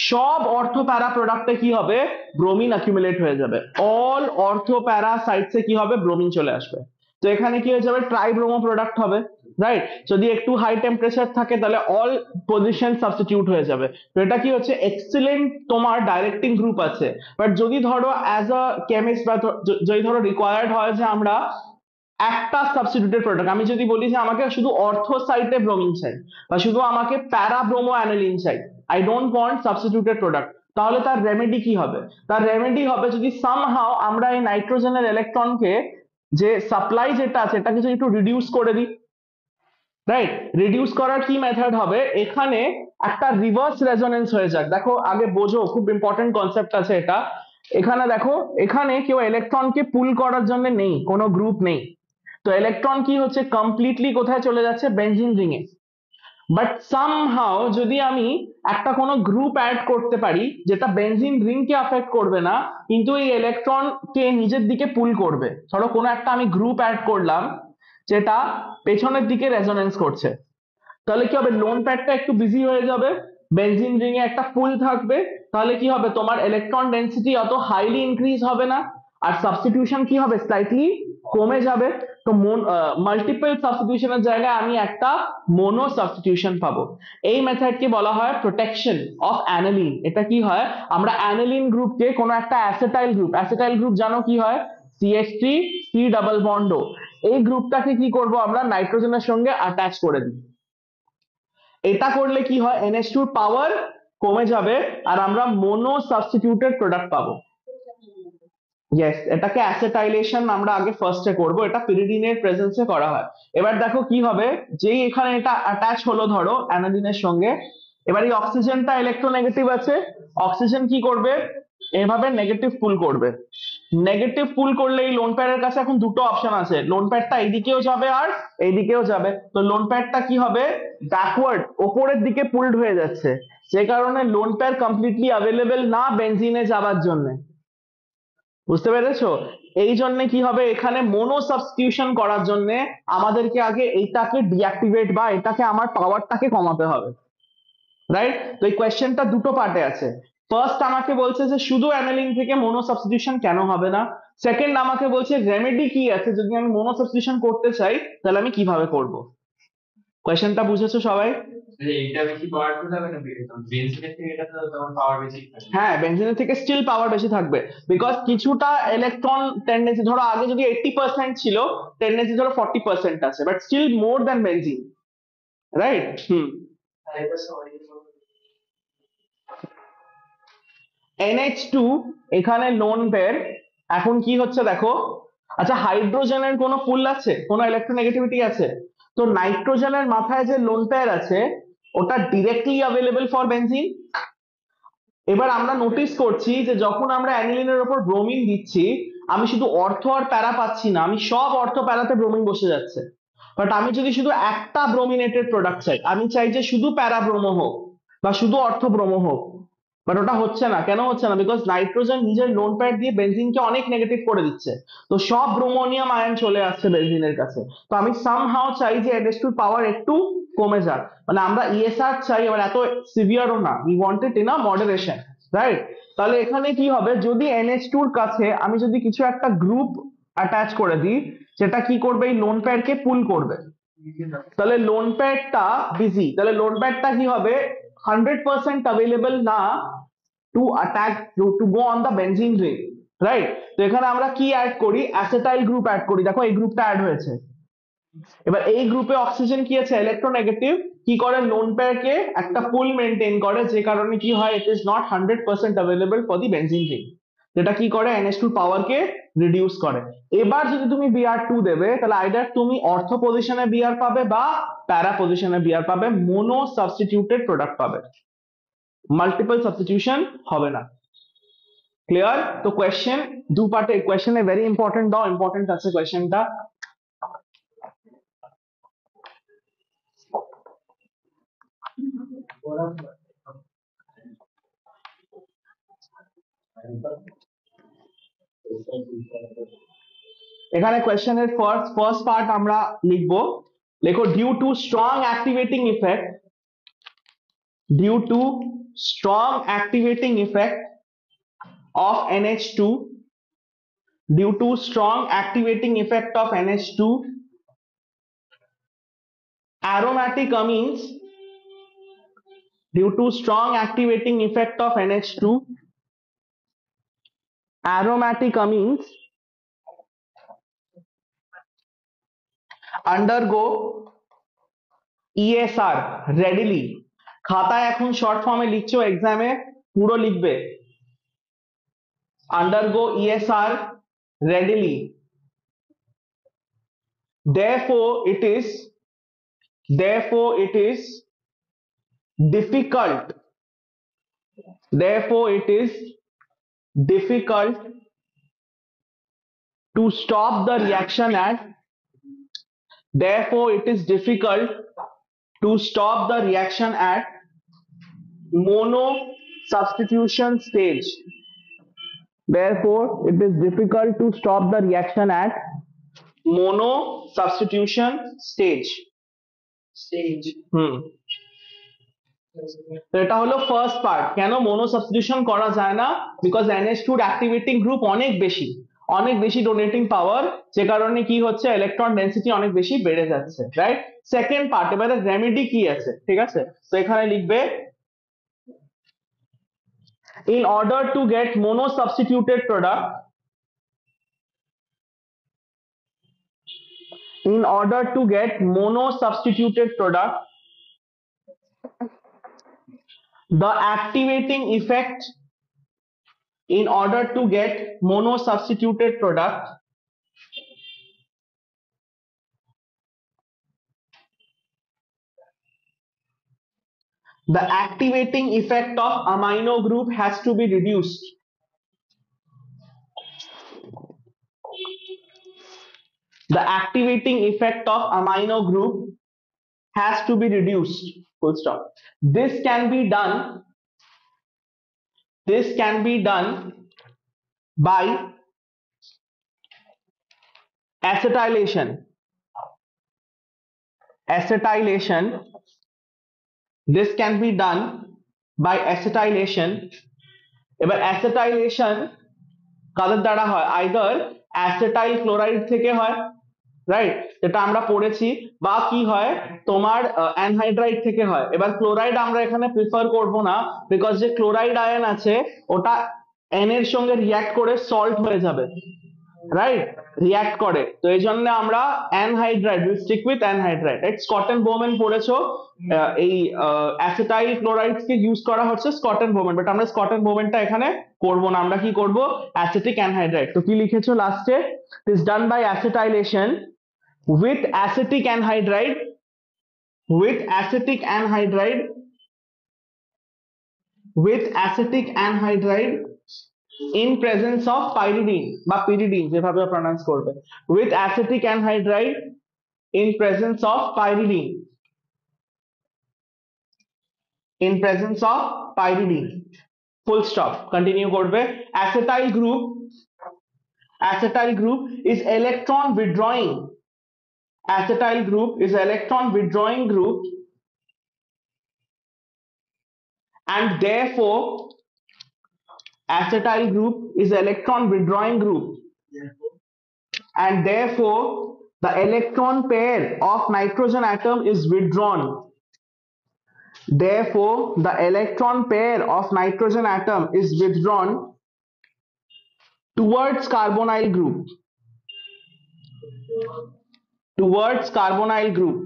সব অর্থো প্যারা প্রোডাক্টে কি হবে, ব্রোমিন অ্যাকুমুলেট হয়ে যাবে, অল অর্থো প্যারা সাইটসে কি হবে, ব্রোমিন চলে আসবে। তো এখানে কি হয়ে যাবে, ট্রাই ব্রোমো প্রোডাক্ট হবে, রাইট? যদি একটু হাই টেম্পারেচার থাকে তাহলে অল পজিশন সাবস্টিটিউট হয়ে যাবে। তো এটা কি হচ্ছে, এক্সিলেন্ট তোমার ডাইরেক্টিং গ্রুপ আছে। বাট যদি ধরো অ্যাজ আ কেমিস্ট বা যদি ধরো রিকোয়ার্ড হয় যে আমরা একটা সাবস্টিটিউটেড প্রোডাক্ট, আমি যদি বলি যে আমাকে শুধু অর্থো সাইটে ব্রোমিন চাই বা শুধু আমাকে প্যারা ব্রোমো অ্যানিলিন চাই, I don't want substituted product, তাহলে তার রেমেডি কি হবে? তার রেমেডি হবে যদি সামহাও আমরা এই নাইট্রোজেনের ইলেকট্রনকে যে সাপ্লাই যেটা আছে এটাকে যদি একটু রিডিউস করে দিই, রাইট? রিডিউস করার কি মেথড হবে, এখানে একটা রিভার্স রেজোনেন্স হয়ে যাক। দেখো আগে বোঝো, খুব ইম্পর্টেন্ট কনসেপ্ট আছে এটা। এখানে দেখো, এখানে কেউ ইলেকট্রনকে পুল করার জন্য নেই, কোনো গ্রুপ নেই। তো ইলেকট্রন কি হচ্ছে, কমপ্লিটলি কোথায় চলে যাচ্ছে, benzene ring A. But somehow যদি আমি একটা কোনো গ্রুপ অ্যাড করতে পারি যেটা বেনজিন রিং কে অ্যাফেক্ট করবে না, কিন্তু এই ইলেকট্রন কে নিজের দিকে পুল করবে, ধরো কোনো একটা আমি গ্রুপ অ্যাড করলাম যেটা পেছনের দিকে রেজোনেন্স করছে, তাহলে কি হবে, লোন প্যাডটা একটু বিজি হয়ে যাবে, বেনজিন রিং এ একটা পুল থাকবে, তাহলে কি হবে, তোমার ইলেকট্রন ডেন্সিটি অত হাইলি ইনক্রিজ হবে না, আর সাবস্টিটিউশন কি হবে, স্লাইটলি কমে যাবে। তো মাল্টিপল সাবস্টিটিউশনের জায়গায় আমি একটা মোনো সাবস্টিটিউশন পাবো। এই মেথডকে বলা হয় প্রোটেকশন অফ অ্যানালিন। এটা কি হয়, আমরা অ্যানালিন গ্রুপকে কোনো একটা অ্যাসেটাইল গ্রুপ জানো কি হয়, CH3 C ডাবল বন্ড, এই গ্রুপটাকে কি করব, আমরা নাইট্রোজেনের সঙ্গে অ্যাটাচ করে দিই। এটা করলে কি হয়, NH2 পাওয়ার কমে যাবে আর আমরা মোনো সাবস্টিটিউটেড প্রোডাক্ট পাবো। ইয়েস, এটাকে অ্যাসেটাইলেশন আমরা আগে ফার্স্টে করব, এটা পিরিডিনের প্রেজেন্সে করা হয়। এবার দেখো কি হবে, যেই এখানে এটা অ্যাটাচ হলো ধরো অ্যানালিনের সঙ্গে, এবার এই অক্সিজেনটা ইলেকট্রোনেগেটিভ আছে, অক্সিজেন কি করবে, এভাবে নেগেটিভ পুল করবে। নেগেটিভ পুল করলে এই লোন প্যাডের কাছে এখন দুটো অপশন আছে, লোন প্যাডটা এইদিকেও যাবে আর এইদিকেও যাবে। তো লোন প্যাডটা কি হবে, ব্যাকওয়ার্ড ওপরের দিকে পুলড হয়ে যাচ্ছে, যে কারণে লোন প্যাড কমপ্লিটলি অ্যাভেলেবেল না বেনজিনে যাবার জন্য। বুঝতে পেরেছো? এই জন্য কি হবে, এখানে মোনো সাবস্টিটিউশন করার জন্য আমাদেরকে আগে এইটাকে ডিঅ্যাক্টিভেট বা এটাকে আমার পাওয়ারটাকে কমাতে হবে। রাইট? তো এই কোয়েশ্চেনটা দুটো পার্টে আছে। ফার্স্ট আমাকে বলছে যে শুধু অ্যানালিন থেকে মোনো সাবস্টিটিউশন কেন হবে না, সেকেন্ড আমাকে বলছে রেমেডি কি আছে, যদি আমি মোনো সাবস্টিটিউশন করতে চাই তাহলে আমি কিভাবে করব। কোয়েশ্চেনটা বুঝেছো সবাই? এইটা বেশি পাওয়ারফুল হবে না বেনজিনের থেকে? এটা তো তোমার পাওয়ার বেশি থাকে। হ্যাঁ, বেনজিনের থেকে স্টিল পাওয়ার বেশি থাকবে, বিকজ কিছুটা ইলেকট্রন টেন্ডেন্সি, ধরো আগে যদি 80% ছিল, টেন্ডেন্সি ধরো 40% আছে, but still more than benzene. Right? NH2 এখানে লোন পেয়ার, এখন কি হচ্ছে দেখো, আচ্ছা হাইড্রোজেনের কোনো পুল আছে, কোনো ইলেকট্রোনেগেটিভিটি আছে, তো নাইট্রোজেনের মাথায় যে লোন পেয়ার আছে ওটা ডিরেক্টলি অ্যাভেলেবল ফর বেনজিন। এবার আমরা নোটিস করছি যে যখন আমরা অ্যানিলিনের উপর ব্রোমিন দিচ্ছি, আমি শুধু অর্থ আর প্যারা পাচ্ছি না, আমি সব অর্থ প্যারাতে ব্রোমিন বসে যাচ্ছে। বাট আমি যদি শুধু একটা ব্রোমিনেটেড প্রোডাক্ট চাই, আমি চাই যে শুধু প্যারা ব্রোমো হোক বা শুধু অর্থ ব্রোমো হোক, বাট ওটা হচ্ছে না। কেন হচ্ছে না, বিকজ নাইট্রোজেন নিজের লোন প্যাড দিয়ে বেনজিনকে অনেক নেগেটিভ করে দিচ্ছে, তো সব ব্রোমোনিয়াম আয়ন চলে আসছে বেনজিনের কাছে। তো আমি সামহাও চাই যে NH2 পাওয়ার একটু কমে যাক, মানে আমরা ESR চাই, এবার এত সিভিয়ারও না, we want it in a moderation. Right? তাহলে এখানে কি হবে, যদি NH2 এর কাছে আমি যদি কিছু একটা গ্রুপ অ্যাটাচ করে দিই, সেটা কি করবে, এই লোন প্যাডকে পুল করবে, তাহলে লোন প্যাডটা বিজি, তাহলে লোন প্যাডটা কি হবে, 100% অ্যাভেলেবল না to attack to go on the benzene ring. Right? তো এখানে আমরা কি অ্যাড করি, অ্যাসেটাইল গ্রুপ অ্যাড করি, দেখো এই গ্রুপটা অ্যাড হয়েছে। এবার এই গ্রুপে অক্সিজেন কি আছে, ইলেকট্রোনেগেটিভ, কি করে, লোন পেয়ারকে একটা পুল মেনটেন করে, যে কারণে কি হয়, it is not 100% available for the benzene ring, যেটা কি করে NH2 পাওয়ারকে রিডিউস করে। এবার যদি তুমি Br2 দেবে, তাহলে আইদার তুমি অর্থ পজিশনে Br পাবে বা প্যারা পজিশনে Br পাবে, মোনো সাবস্টিটিউটেড প্রোডাক্ট পাবে, মাল্টিপল সাবস্টিটিউশন হবে না। ক্লিয়ার? তো কোয়েশ্চেন দু পার্টে, কোয়েশ্চেনে ভেরি ইম্পর্টেন্ট দাও, ইম্পর্টেন্ট আছে কোয়েশ্চেনটা। এখানে কোয়েশ্চেনের ফার্স্ট পার্ট আমরা লিখবো, লেখো due to strong activating effect, due to strong activating effect of NH2, due to strong activating effect of NH2, aromatic amines, due to strong activating effect of NH2, aromatic amines undergo ESR readily। খাতায় এখন short ফর্মে লিখছো, এক্সামে পুরো লিখবে, undergo ESR readily, therefore it is therefore it is difficult, therefore it is difficult to stop the reaction at, therefore it is difficult to stop the reaction at mono substitution stage, therefore it is difficult to stop the reaction at mono substitution stage. তো এটা হলো first part, কেন mono substitution করা যায় না, because NH2 এর activating group অনেক বেশি ডোনেটিং পাওয়ার, যে কারণে কি হচ্ছে ইলেকট্রন ডেনসিটি অনেক বেশি বেড়ে যাচ্ছে, রাইট। সেকেন্ড পার্ট, এবারে রেমেডি কি আছে, ঠিক আছে, তো এখানে লিখবে in order to get mono substituted product, in order to get mono substituted product, the activating effect, in order to get mono substituted product, the activating effect of amino group has to be reduced. The activating effect of amino group has to be reduced, full stop. This can be done by acetylation. This can be done by acetylation. এবার acetylation কাদের দ্বারা হয়, either অ্যাসেটাইল chloride থেকে হয়, right, যেটা আমরা পড়েছি, বা কি হয় তোমার অ্যানহাইড্রাইড থেকে হয়। এবার ক্লোরাইড আমরা এখানে প্রিফার করব না, বিকজ যে ক্লোরাইড আয়ন আছে ওটা এন এর সঙ্গে রিঅ্যাক্ট করে সল্ট হয়ে যাবে, রাইট, রিঅ্যাক্ট করে, তো এই জন্য আমরা anhydride, will stick with anhydride. Schotten Baumann পড়েছো, এই অ্যাসেটাইল ক্লোরাইডস কে ইউজ করা হচ্ছে স্কটেন বোমেন, বাট আমরা স্কটেন বোমেনটা এখানে করব না, আমরা কি করব অ্যাসিটিক অ্যানহাইড্রাইড। তো কি লিখেছো লাস্টে, is done by acetylation with acetic anhydride, with acetic anhydride, with acetic anhydride in presence of pyridine বা pyridine যেভাবে প্রনাউন্স করবে, with acetic anhydride in presence of pyridine, in presence of pyridine, full stop, continue করবে। acetyl group is electron withdrawing, acetyl group is electron withdrawing group, and therefore acetyl group is electron withdrawing group, and therefore the electron pair of nitrogen atom is withdrawn, therefore the electron pair of nitrogen atom is withdrawn towards carbonyl group, towards carbonyl group,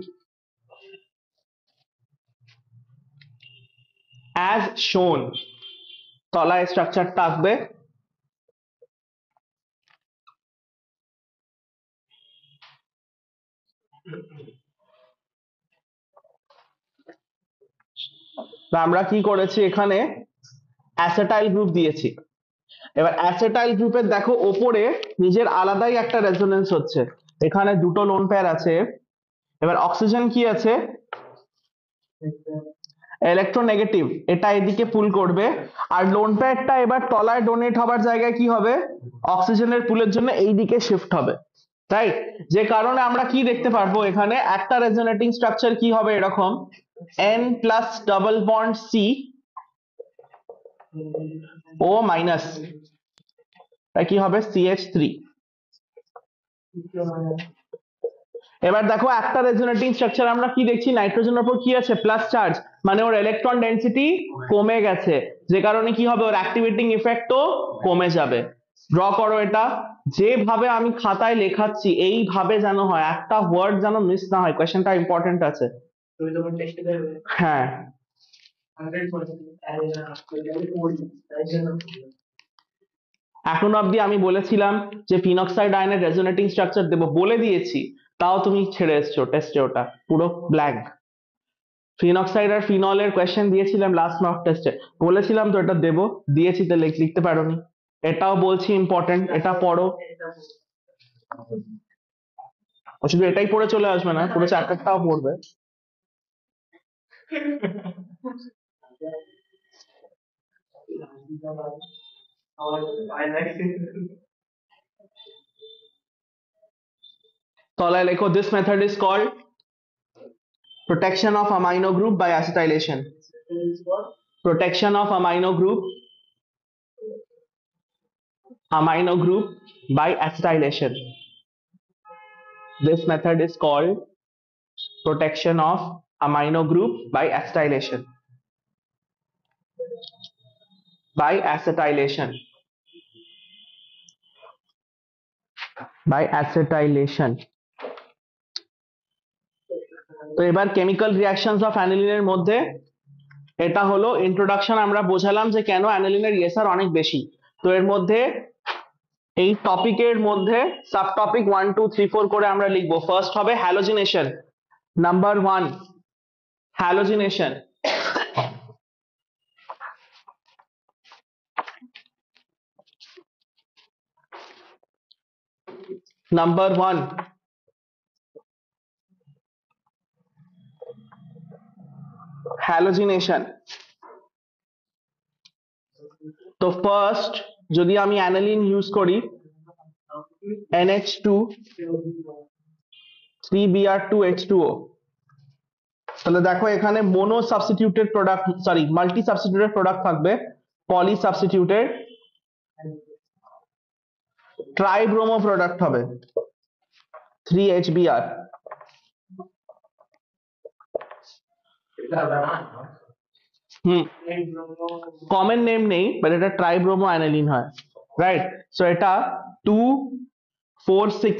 as shown, তলায় structure থাকবে। আমরা কি করেছি, এখানে অ্যাসেটাইল group দিয়েছি। এবার অ্যাসেটাইল গ্রুপের দেখো ওপরে নিজের আলাদাই একটা রেজোনেন্স হচ্ছে, এখানে দুটো লোন পেয়ার আছে। এবার অক্সিজেন কি আছে, ইলেকট্রোনেগেটিভ, এটা এদিকে পুল করবে, আর লোন পেয়ারটা এবার তলায় ডোনেট হবার জায়গায় কি হবে, অক্সিজেনের পুলের জন্য এই দিকে শিফট হবে, রাইট, যে কারণে আমরা কি দেখতে পারবো, এখানে একটা রেজোনেটিং স্ট্রাকচার কি হবে এরকম, N plus double bond C ও মাইনাস, তাই কি হবে CH3। এবার দেখো একটা রেজোনেটিং স্ট্রাকচার আমরা কি দেখছি, নাইট্রোজেনের উপর কি আছে, প্লাস চার্জ, মানে ওর ইলেকট্রন ডেনসিটি কমে গেছে, যে কারণে কি হবে, ওর অ্যাক্টিভেটিং ইফেক্টও কমে যাবে। ড্র করো এটা, যেভাবে আমি খাতায় লেখাচ্ছি এইভাবে যেন হয়, একটা ওয়ার্ড যেন মিস না হয়, কোশ্চেনটা ইম্পর্টেন্ট আছে। হ্যাঁ, এখন অবধি আমি বলেছিলাম যে ফিনক্সাইড আয়নের রেজোনেটিং স্ট্রাকচার দেবো, বলে দিয়েছি, তাও তুমি ছেড়ে এসছো টেস্টে, ওটা পুরো ব্ল্যাঙ্ক। ফিনক্সাইড আর ফিনলের কোয়েশ্চেন দিয়েছিলাম লাস্ট মক টেস্টে, বলেছিলাম তো এটা দেবো, দিয়েছি তো লিখতে পারোনি। এটাও বলছি ইম্পর্টেন্ট, এটা পড়ো। ও শুধু এটাই পড়ে চলে আসবে না, পুরো চ্যাপ্টারটাও পড়বে। তলায় লেখো, this method is called protection of amino group by acetylation. Protection of amino group by acetylation. This method is called protection of amino group by acetylation. By acetylation. By acetylation. তো এবার কেমিক্যাল রিঅ্যাকশনস অফ অ্যানিলিনের মধ্যে এটা হলো introduction. আমরা বোঝালাম যে কেন অ্যানিলিনের ESR অনেক বেশি। তো এর মধ্যে এই টপিকের মধ্যে সাব টপিক 1 2 3 4 করে আমরা লিখবো। ফার্স্ট হবে halogenation, number 1 halogenation. Number 1 halogenation. তো ফার্স্ট যদি আমি অ্যানিলিন ইউজ করি NH2 3Br2H2O, তাহলে দেখো এখানে mono substituted product, sorry multi substituted product থাকবে, পলি সাবস্টিটিউটেড, ট্রাইব্রোমো প্রোডাক্ট হবে 3HBr। কমন নেম নেই, বাট এটা ট্রাইব্রোমো অ্যানিলিন হয়, রাইট? সো এটা 2 4 6।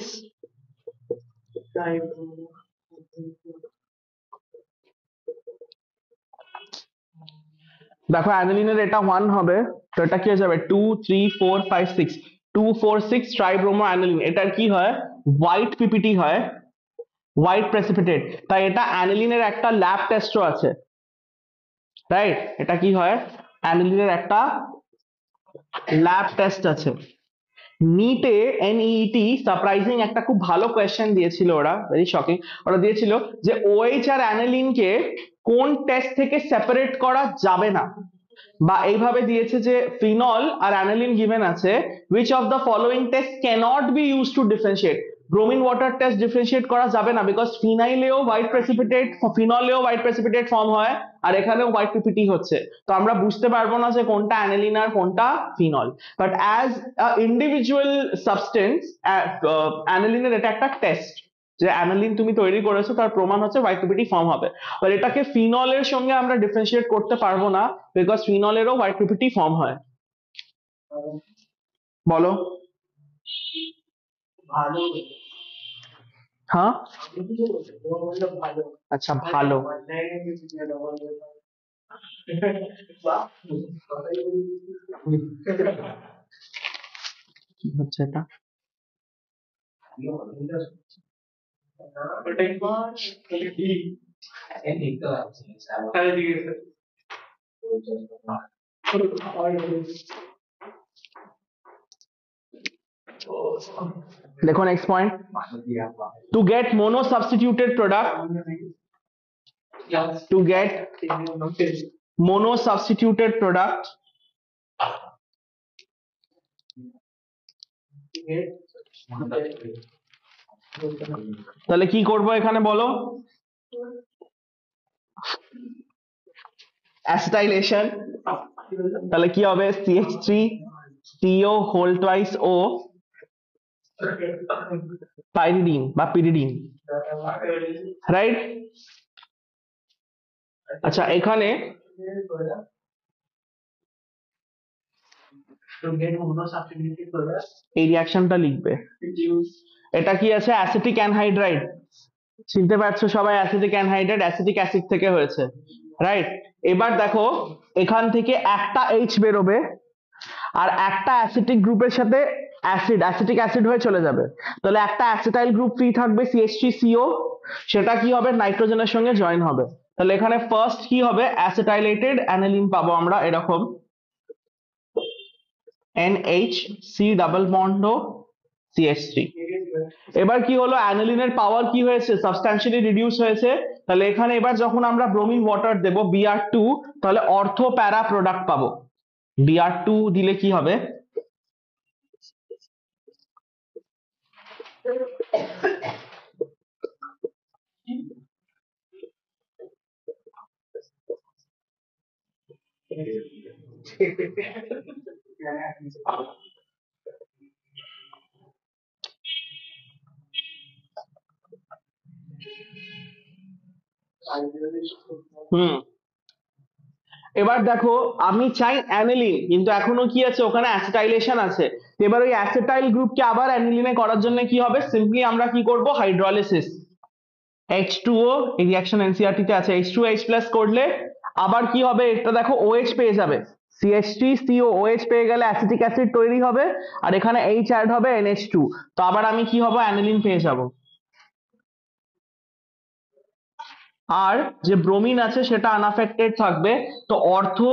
দেখো অ্যানিলিনের এটা 1 হবে, তো এটা কি হয়ে যাবে 2 3 4 5 6, 2 4 6 ট্রাইব্রোমো অ্যানিলিন। এটার কি হয়, হোয়াইট পিপিটি হয়, হোয়াইট প্রেসিপিটেট। তাই এটা অ্যানিলিনের একটা ল্যাব টেস্টও আছে, রাইট? এটা কি হয়, অ্যানিলিনের একটা ল্যাব টেস্ট আছে। নিটে NEET সারপ্রাইজিং একটা খুব ভালো কোয়েশ্চেন দিয়েছিল ওরা, ভেরি শকিং। ওরা দিয়েছিল যে OH আর অ্যানিলিনকে কোন টেস্ট থেকে সেপারেট করা যাবে না, বা এইভাবে দিয়েছে যে ফিনল আর অ্যানিলিন গিভেন আছে, which of the following test cannot be used to differentiate? Bromine water test differentiate করা যাবে না, বিকজ ফিনাইলেও হোয়াইট প্রেসিপিটেট, ফিনলেও হোয়াইট প্রেসিপিটেট ফর্ম হয়, আর এখানেও হোয়াইট পিপিটি হচ্ছে। তো আমরা বুঝতে পারবো না যে কোনটা অ্যানিলিন আর কোনটা phenol. But as individual substance অ্যানিলিনের এটা একটা টেস্ট, যে অ্যানিলিন তুমি তৈরি করেছো তার প্রমাণ হচ্ছে হোয়াইট পিপিটি ফর্ম হবে। বাট এটাকে ফিনলের সঙ্গে আমরা ডিফারেন্সিয়েট করতে পারবো না, বিকজ ফিনলেরও হোয়াইট পিপিটি ফর্ম হয়। বলো। হ্যাঁ আচ্ছা, ভালো। কি হচ্ছে এটা? দেখো next point, to get mono substituted product, to get mono substituted product, তাহলে কি করব এখানে বলো? অ্যাসিটাইলেশন। তাহলে কি হবে, CH3CO whole twice O pyridine বা পিরিডিন, রাইট? আচ্ছা এখানে এই রিঅ্যাকশনটা লিখবে। এটা কি আছে, অ্যাসিটিক অ্যানহাইড্রাইড। চিনতে পারছো সবাই, অ্যাসিটিক অ্যানহাইড্রাইড অ্যাসিটিক অ্যাসিড থেকে হয়েছে, রাইট? এবার দেখো এখান থেকে একটা H বেরোবে, আর একটা অ্যাসিটিক গ্রুপের সাথে অ্যাসিটিক অ্যাসিড হয়ে চলে যাবে, তাহলে একটা অ্যাসিটাইল গ্রুপ ফ্রি থাকবে CH3CO, সেটা কি হবে নাইট্রোজেনের সঙ্গে জয়েন হবে, তাহলে এখানে ফার্স্ট কি হবে অ্যাসিটাইলেটেড অ্যানিলিন পাবো আমরা এরকম NHC ডাবল বন্ড CH3। এবার কি হলো অ্যানিলিনের পাওয়ার কি হয়েছে সাবস্ট্যান্সিয়ালি রিডিউস হয়েছে, তাহলে এখানে এবার যখন আমরা ব্রোমিন ওয়াটার দেব Br2, তাহলে অর্থো প্যারা প্রোডাক্ট পাবো। Br2 দিলে কি হবে হুম এবার দেখো আমি চাই অ্যানিলিন, কিন্তু এখনো কি আছে ওখানে অ্যাসিটাইলেশন আছে, তো এবার ওই অ্যাসিটাইল গ্রুপকে আবার অ্যানিলিনে করার জন্য কি হবে সিম্পলি আমরা কি করব হাইড্রোলাইসিস, H2O এই রিঅ্যাকশন এনসিইআরটি তে আছে, H2H+ করলে আবার কি হবে এটা দেখো OH পেয়ে যাবে, CH3CO OH পেয়ে গেলে অ্যাসিটিক অ্যাসিড তৈরি হবে, আর এখানে H অ্যাড হবে NH2, তো আবার আমি কি হবে অ্যানিলিন পেয়ে যাব। আর যে ব্রোমিন আছে সেটা আনঅ্যাফেক্টেড থাকবে, তো অর্থো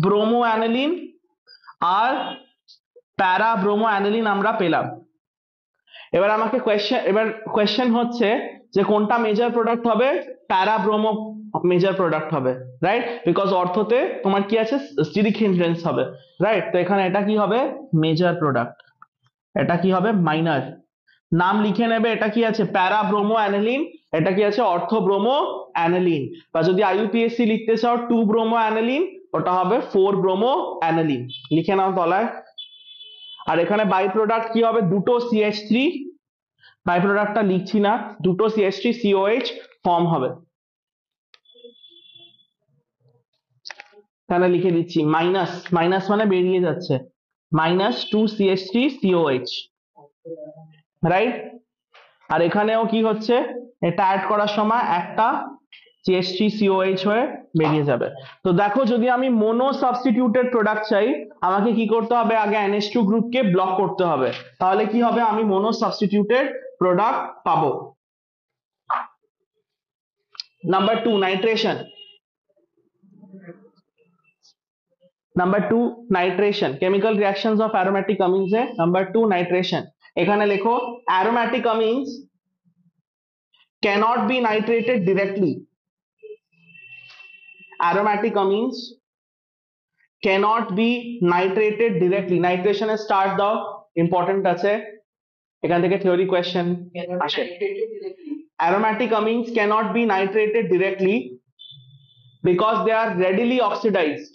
ব্রোমো অ্যানিলিন আর প্যারা ব্রোমো অ্যানিলিন আমরা পেলাম। এবার আমাকে কোয়েশ্চেন হচ্ছে যে কোনটা মেজর প্রোডাক্ট হবে, প্যারা ব্রোমো মেজর প্রোডাক্ট হবে, রাইট, বিকজ অর্থতে তোমার কি আছে স্টিরিক হিন্ড্রেন্স হবে, রাইট, তো এখানে এটা কি হবে মেজর প্রোডাক্ট, এটা কি হবে মাইনর, নাম লিখে নেবে, এটা কি আছে প্যারা ব্রোমো অ্যানিলিন, এটা কি আছে অর্থো ব্রোমো অ্যানিলিন, বা যদি IUPAC লিখতে চাও 2 ব্রোমো অ্যানিলিন ওটা হবে 4 ব্রোমো অ্যানিলিন, লিখে নাও তলায়। আর এখানে বাই প্রোডাক্ট কি হবে দুটো CH3, বাই প্রোডাক্টটা লিখছি না, দুটো CH3COH ফর্ম হবে, তাহলে লিখে দিচ্ছি মাইনাস, মাইনাস মানে বেরিয়ে যাচ্ছে, -2CH3COH, রাইট, আর এখানেও কি হচ্ছে এটা অ্যাড করার সময় একটা CH3COH হয়ে বেরিয়ে যাবে। তো দেখো যদি আমি মোনো সাবস্টিটিউটেড প্রোডাক্ট চাই আমাকে কি করতে হবে আগে NH2 গ্রুপকে ব্লক করতে হবে, তাহলে কি হবে আমি মোনো সাবস্টিটিউটেড প্রোডাক্ট পাবো। Number 2 nitration, number 2 nitration, chemical reactions of aromatic amines এ নাম্বার 2 নাইট্রেশন, এখানে লেখো aromatic amines cannot be nitrated directly, aromatic amines cannot be nitrated directly, nitration এর start দাও ইম্পর্টেন্ট আছে, এখান থেকে থিওরি কোয়েশ্চেন আসে। aromatic amines cannot be nitrated directly because they are readily oxidized,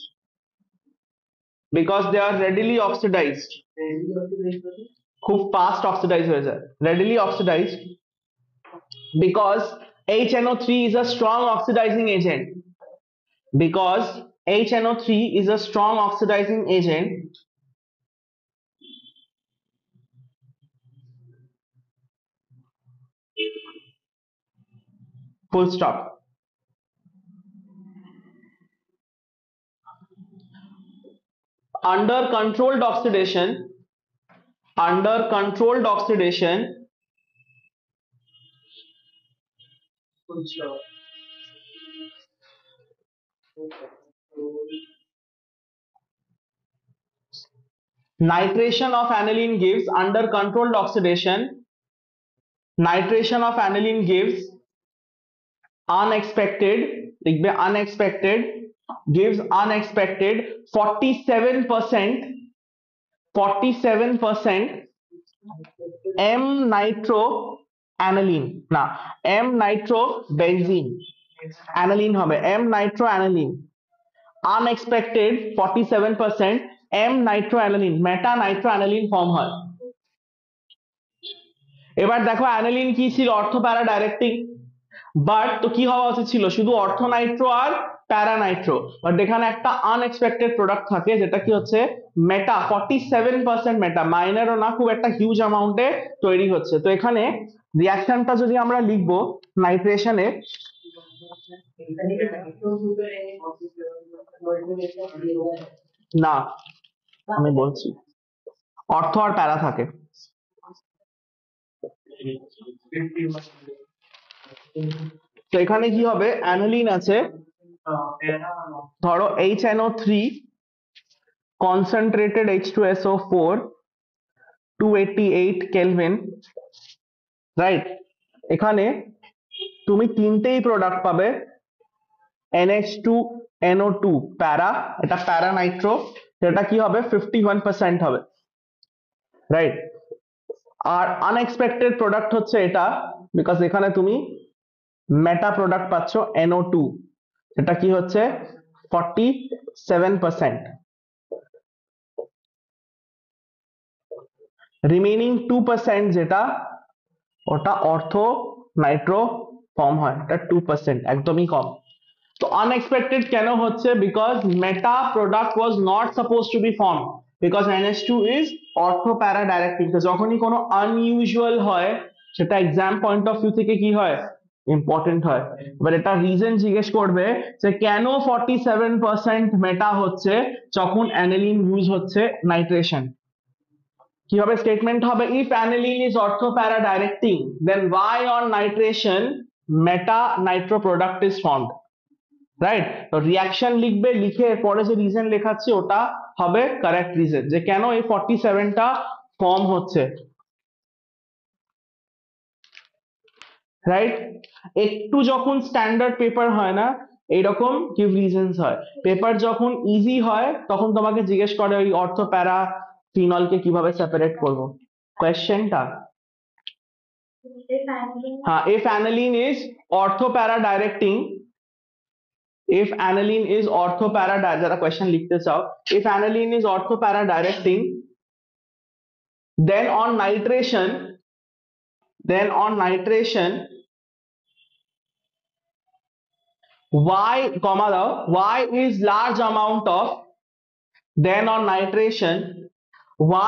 because they are readily oxidized, খুব fast oxidise হয়ে যায়, readily oxidized because HNO3 is a strong oxidizing agent, because HNO3 is a strong oxidizing agent full stop. Under controlled oxidation, under controlled oxidation nitration of aniline gives, under controlled oxidation nitration of aniline gives unexpected, লিখবে unexpected, gives unexpected 47% M nitro aniline, না M nitro benzene, aniline হবে M nitro aniline, unexpected 47% M nitro aniline, মেটা Nitro aniline form হয়। এবার দেখো aniline কি ছিল অর্থো para directing, but তো কি হওয়া উচিত ছিল শুধু অর্থো নাইট্রো আর প্যারা নাইট্রো, বাট এখানে একটা আনএক্সপেক্টেড প্রোডাক্ট থাকে যেটা কি হচ্ছে মেটা, 47% মেটা, মাইনারও না খুব একটা হিউজ অ্যামাউন্টে তৈরি হচ্ছে, তো এখানে রিঅ্যাকশনটা যদি আমরা লিখবো নাইট্রেশনে, না আমি বলছি অর্থ আর প্যারা থাকে। তো এখানে কি হবে, অ্যানোলিন আছে, ধরো HNO3 concentrated H2SO4 288 kelvin, right? এখানে তুমি তিনটেই প্রোডাক্ট পাবে, NH2NO2 প্যারা, এটা প্যারা নাইট্রো, সেটা কি হবে 51% হবে, রাইট? আর আনএক্সপেক্টেড প্রোডাক্ট হচ্ছে এটা, বিকজ এখানে তুমি মেটা প্রোডাক্ট পাচ্ছ NO2, এটা কি হচ্ছে 47%। রিমেইনিং 2% যেটা, ওটা অর্থো নাইট্রো ফর্ম হয়, এটা 2%, একদমই কম। তো আনএক্সপেক্টেড কেন হচ্ছে, because meta product was not suppose to be form, because NH2 is ortho para directing. তো যখনই কোনো আনইউজুয়াল হয়, সেটা এক্সাম পয়েন্ট অফ ভিউ থেকে কি হয়, ইম্পর্টেন্ট হয়। এবার এটা রিজন জিজ্ঞেস করবে যে কেন 47% মেটা হচ্ছে যখন অ্যানিলিন ইউজ হচ্ছে নাইট্রেশন। কি হবে স্টেটমেন্ট হবে, if aniline is orthopara directing then why on nitration meta nitro product is formed, right? তো রিয়াকশন লিখবে, লিখে পরে যে রিজন লেখাচ্ছি ওটা হবে কারেক্ট রিজন, যে কেন এই 47টা ফর্ম হচ্ছে, রাইট? একটু যখন স্ট্যান্ডার্ড পেপার হয় না, এইরকম গিভ রিজনস হয়। পেপার যখন ইজি হয় তখন তোমাকে জিজ্ঞেস করে ওই অর্থো প্যারা ফিনলকে কিভাবে সেপারেট করবো, কোয়েশ্চেনটা। If aniline হ্যাঁ, if aniline is orthopara directing, if aniline is orthopara, যারা কোয়েশ্চেন লিখতে চাও, if aniline is orthopara directing then on nitration, y comma দাও, y is large amount of, then on nitration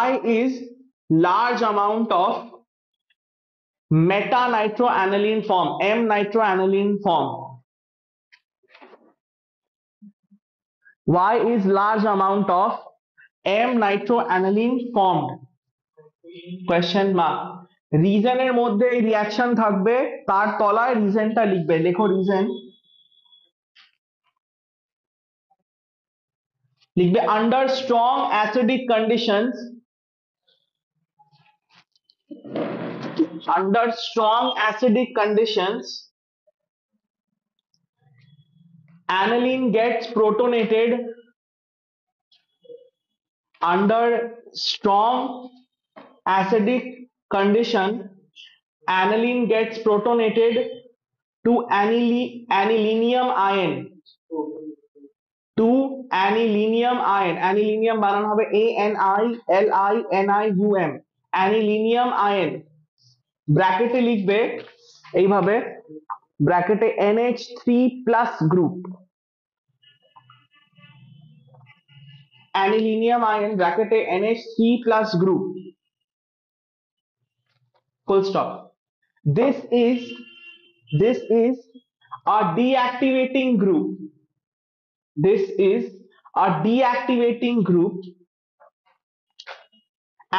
y is large amount of meta nitroaniline form, M nitroaniline form, y is large amount of M nitroaniline formed, question mark। রিজনের মধ্যে এই reaction থাকবে, তার তলায় রিজনটা লিখবে, লেখো reason, লিখবে under strong acidic conditions, under strong acidic conditions aniline gets protonated, under strong acidic condition aniline gets protonated to anilinium ion, to anilinium ion, anilinium বানানো হবে ANILINIUM, anilinium ion, ব্র্যাকেটে লিখবে এইভাবে, ব্র্যাকেটে NH3 plus group, anilinium ion ব্র্যাকেটে NH3 plus group, full stop। This is a deactivating group, this is a deactivating group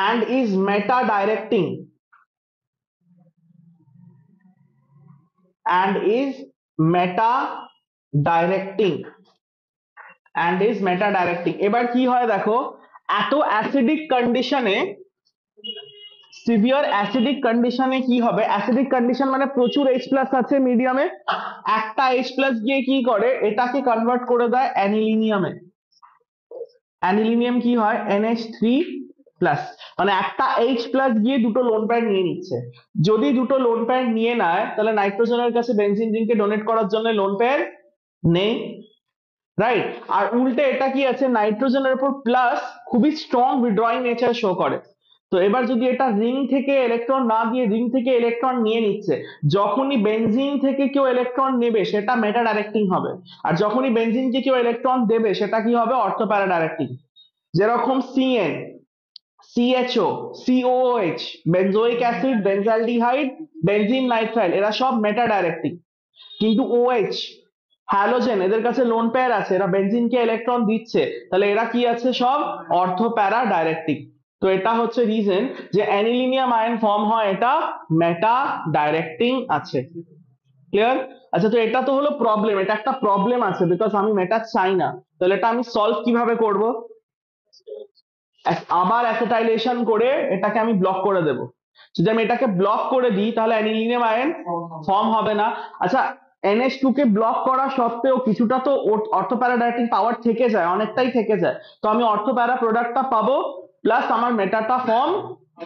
and is meta directing, and is meta directing, and is meta directing। এবার কি হয় দেখো, এত acidic কন্ডিশনে, severe acidic কন্ডিশনে কি হবে, অ্যাসিডিক কন্ডিশন মানে প্রচুর H প্লাস আছে মিডিয়ামে, একটা H প্লাস গিয়ে কি করে এটাকে কনভার্ট করে দেয় অ্যানিলিনিয়ামে, অ্যানিলিনিয়াম কি হয় NH3 প্লাস, মানে একটা H প্লাস গিয়ে দুটো লোন প্যার নিয়ে নিচ্ছে। যদি দুটো লোন প্যার নিয়ে নেয় তাহলে নাইট্রোজেনের কাছে বেনজিন রিংকে ডোনেট করার জন্য লোন প্যার নেই, রাইট? আর উল্টে এটা কি আছে, নাইট্রোজেনের উপর প্লাস খুবই স্ট্রং উইথড্রয়িং নেচার শো করে। তো এবার যদি এটা রিং থেকে ইলেকট্রন না দিয়ে রিং থেকে ইলেকট্রন নিয়ে নিচ্ছে, যখনই বেনজিন থেকে কেউ ইলেকট্রন নেবে সেটা মেটা ডাইরেক্টিং হবে, আর যখনই বেনজিনকে কেউ ইলেকট্রন দেবে সেটা কি হবে, অর্থো প্যারা ডাইরেক্টিং। যেরকম CN, CHO, COOH, benzoic acid, benzaldehyde, benzene nitrile, এরা সব মেটা ডাইরেক্টিং। কিন্তু OH, হ্যালোজেন, এদের কাছে লোন পেয়ার আছে, এরা বেনজিনকে ইলেকট্রন দিচ্ছে, তাহলে এরা কি আছে, সব অর্থো প্যারা ডাইরেক্টিং। তো এটা হচ্ছে রিজন যে অ্যানিলিনিয়াম আয়ন ফর্ম হয়, এটা মেটা ডাইরেক্টিং আছে। ক্লিয়ার? আচ্ছা, তো এটা তো হলো প্রবলেম, এটা একটা প্রবলেম আছে বিকজ আমি মেটা চাই না। তাহলে এটা আমি সলভ কিভাবে করব? আবার অ্যাসিটাইলেশন করে এটাকে আমি ব্লক করে দেব। যদি আমি এটাকে ব্লক করে দিই তাহলে অ্যানিলিনিয়াম আয়ন ফর্ম হবে না। আচ্ছা, NH2 কে ব্লক করা সত্ত্বেও কিছুটা তো অর্থোপ্যারা ডাইরেক্টিং পাওয়ার থেকে যায়, অনেকটাই থেকে যায়। তো আমি অর্থোপ্যারা প্রোডাক্টটা পাবো প্লাস আমার মেটাটা ফর্ম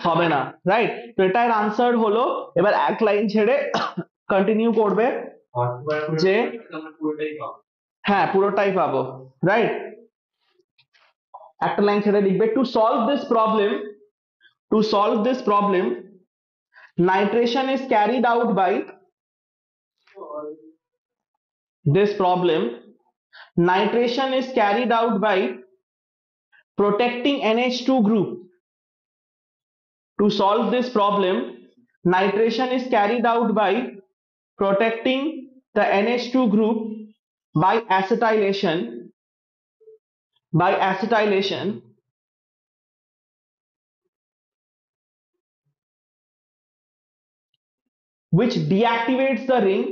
হবে না, রাইট? তো এটার আনসার হলো, এবার এক লাইন ছেড়ে কন্টিনিউ করবে যে হ্যাঁ পুরোটাই পাবো, রাইট? একটা লাইন ছেড়ে লিখবে to solve this problem, to solve this problem nitration is carried out by this problem nitration is carried out by protecting NH2 group. To solve this problem nitration is carried out by protecting the NH2 group by acetylation which deactivates the ring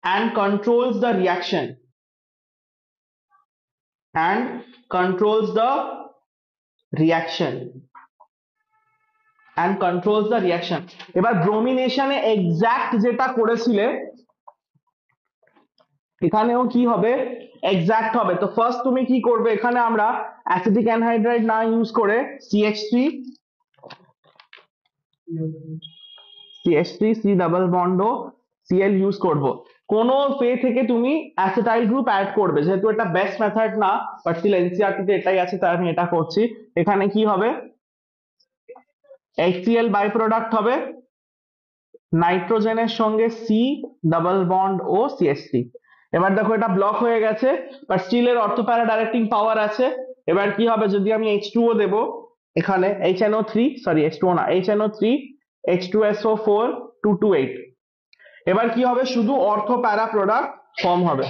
and controls the reaction এবার ব্রোমিনেশনে exact যেটা করেছিলে এখানেও কি হবে? Exact হবে। তো first তুমি কি করবে, এখানে আমরা অ্যাসিটিক অ্যানহাইড্রাইড না ইউজ করে CH3 C ডাবল বন্ড ও Cl ইউজ করব। কোন ফে থেকে তুমি অ্যাসিটাইল গ্রুপ অ্যাড করবে, যেহেতু এটা বেস্ট মেথড না বাট স্টিল এনসিইআরটি তে এটাই আছে তাই আমি এটা করছি। এখানে কি হবে? HCl বাই প্রোডাক্ট হবে নাইট্রোজেনের সঙ্গে C ডাবল বন্ড ও CH3। এবার দেখো এটা ব্লক হয়ে গেছে বাট স্টিল এর অর্থোপ্যারা ডাইরেক্টিং পাওয়ার আছে। এবার কি হবে, যদি আমি H2O দেব এখানে H2O না HNO3 H2SO4 228, এবার কি হবে, শুধু অর্থোপ্যারা প্রোডাক্ট ফর্ম হবে।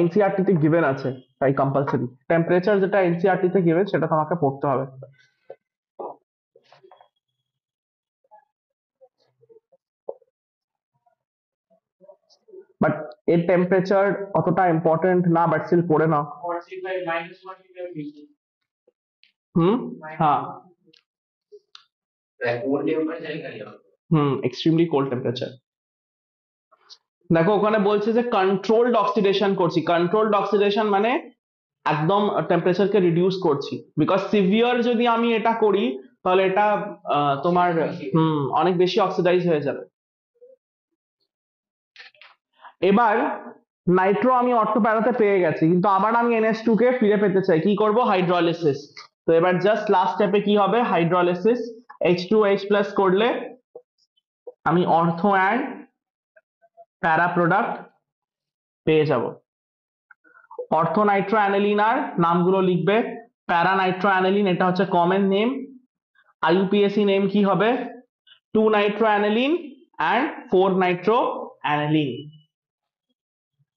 এনসিইআরটি তে গিভেন আছে তাই কম্পালসরি। টেম্পারেচার যেটা এনসিইআরটি তে গিভেন সেটা তোমাকে পড়তে হবে। বাট এর টেম্পারেচার অতটা ইম্পর্টেন্ট না, বাট স্টিল পড়ে নাও। হ্যাঁ এক্সট্রিমলি কোল্ড টেম্পারেচার। দেখো ওখানে বলছে যে কন্ট্রোলড অক্সিডেশন করছি, কন্ট্রোলড অক্সিডেশন মানে একদম টেম্পারেচারকে রিডিউস করছি। বিকজ সিভিয়ার যদি আমি এটা করি তাহলে এটা তোমার অনেক বেশি অক্সিডাইজ হয়ে যাবে। এবার নাইট্রো আমি অর্থোপ্যারাতে পেয়ে গেছি, কিন্তু আবার আমি NH2 কে ফিরে পেতে চাই, কি করব? হাইড্রোলাইসিস। তো এবার জাস্ট লাস্ট স্টেপে কি হবে? হাইড্রোলাইসিস H2H প্লাস করলে আমি অর্থো অ্যান্ড প্যারা প্রোডাক্ট পেয়ে যাব। অর্থো নাইট্রো অ্যানিলিন আর নামগুলো লিখবে, প্যারা নাইট্রো অ্যানিলিন এটা হচ্ছে কমন নেম, IUPAC নেম কি হবে? 2 Nitro aniline and 4 Nitro aniline.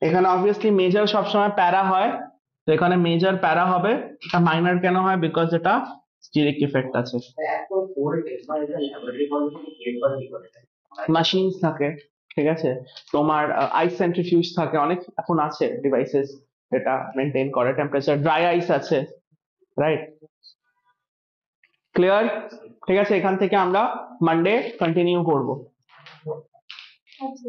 এখানে অবভিয়াসলি মেজর সবসময় প্যারা হয়, তো এখানে মেজর প্যারা হবে। এটা মাইনর কেন হয়? বিকজ এটা স্টিরিক ইফেক্ট আছে। মেশিনস থাকে, ঠিক আছে, তোমার আইস সেন্ট্রিফিউজ থাকে, অনেক এখন আছে ডিভাইসেস এটা মেনটেন করে টেম্পারেচার, ড্রাই আইস আছে, রাইট? ক্লিয়ার? ঠিক আছে, এখান থেকে আমরা মানডে কন্টিনিউ করব। আচ্ছা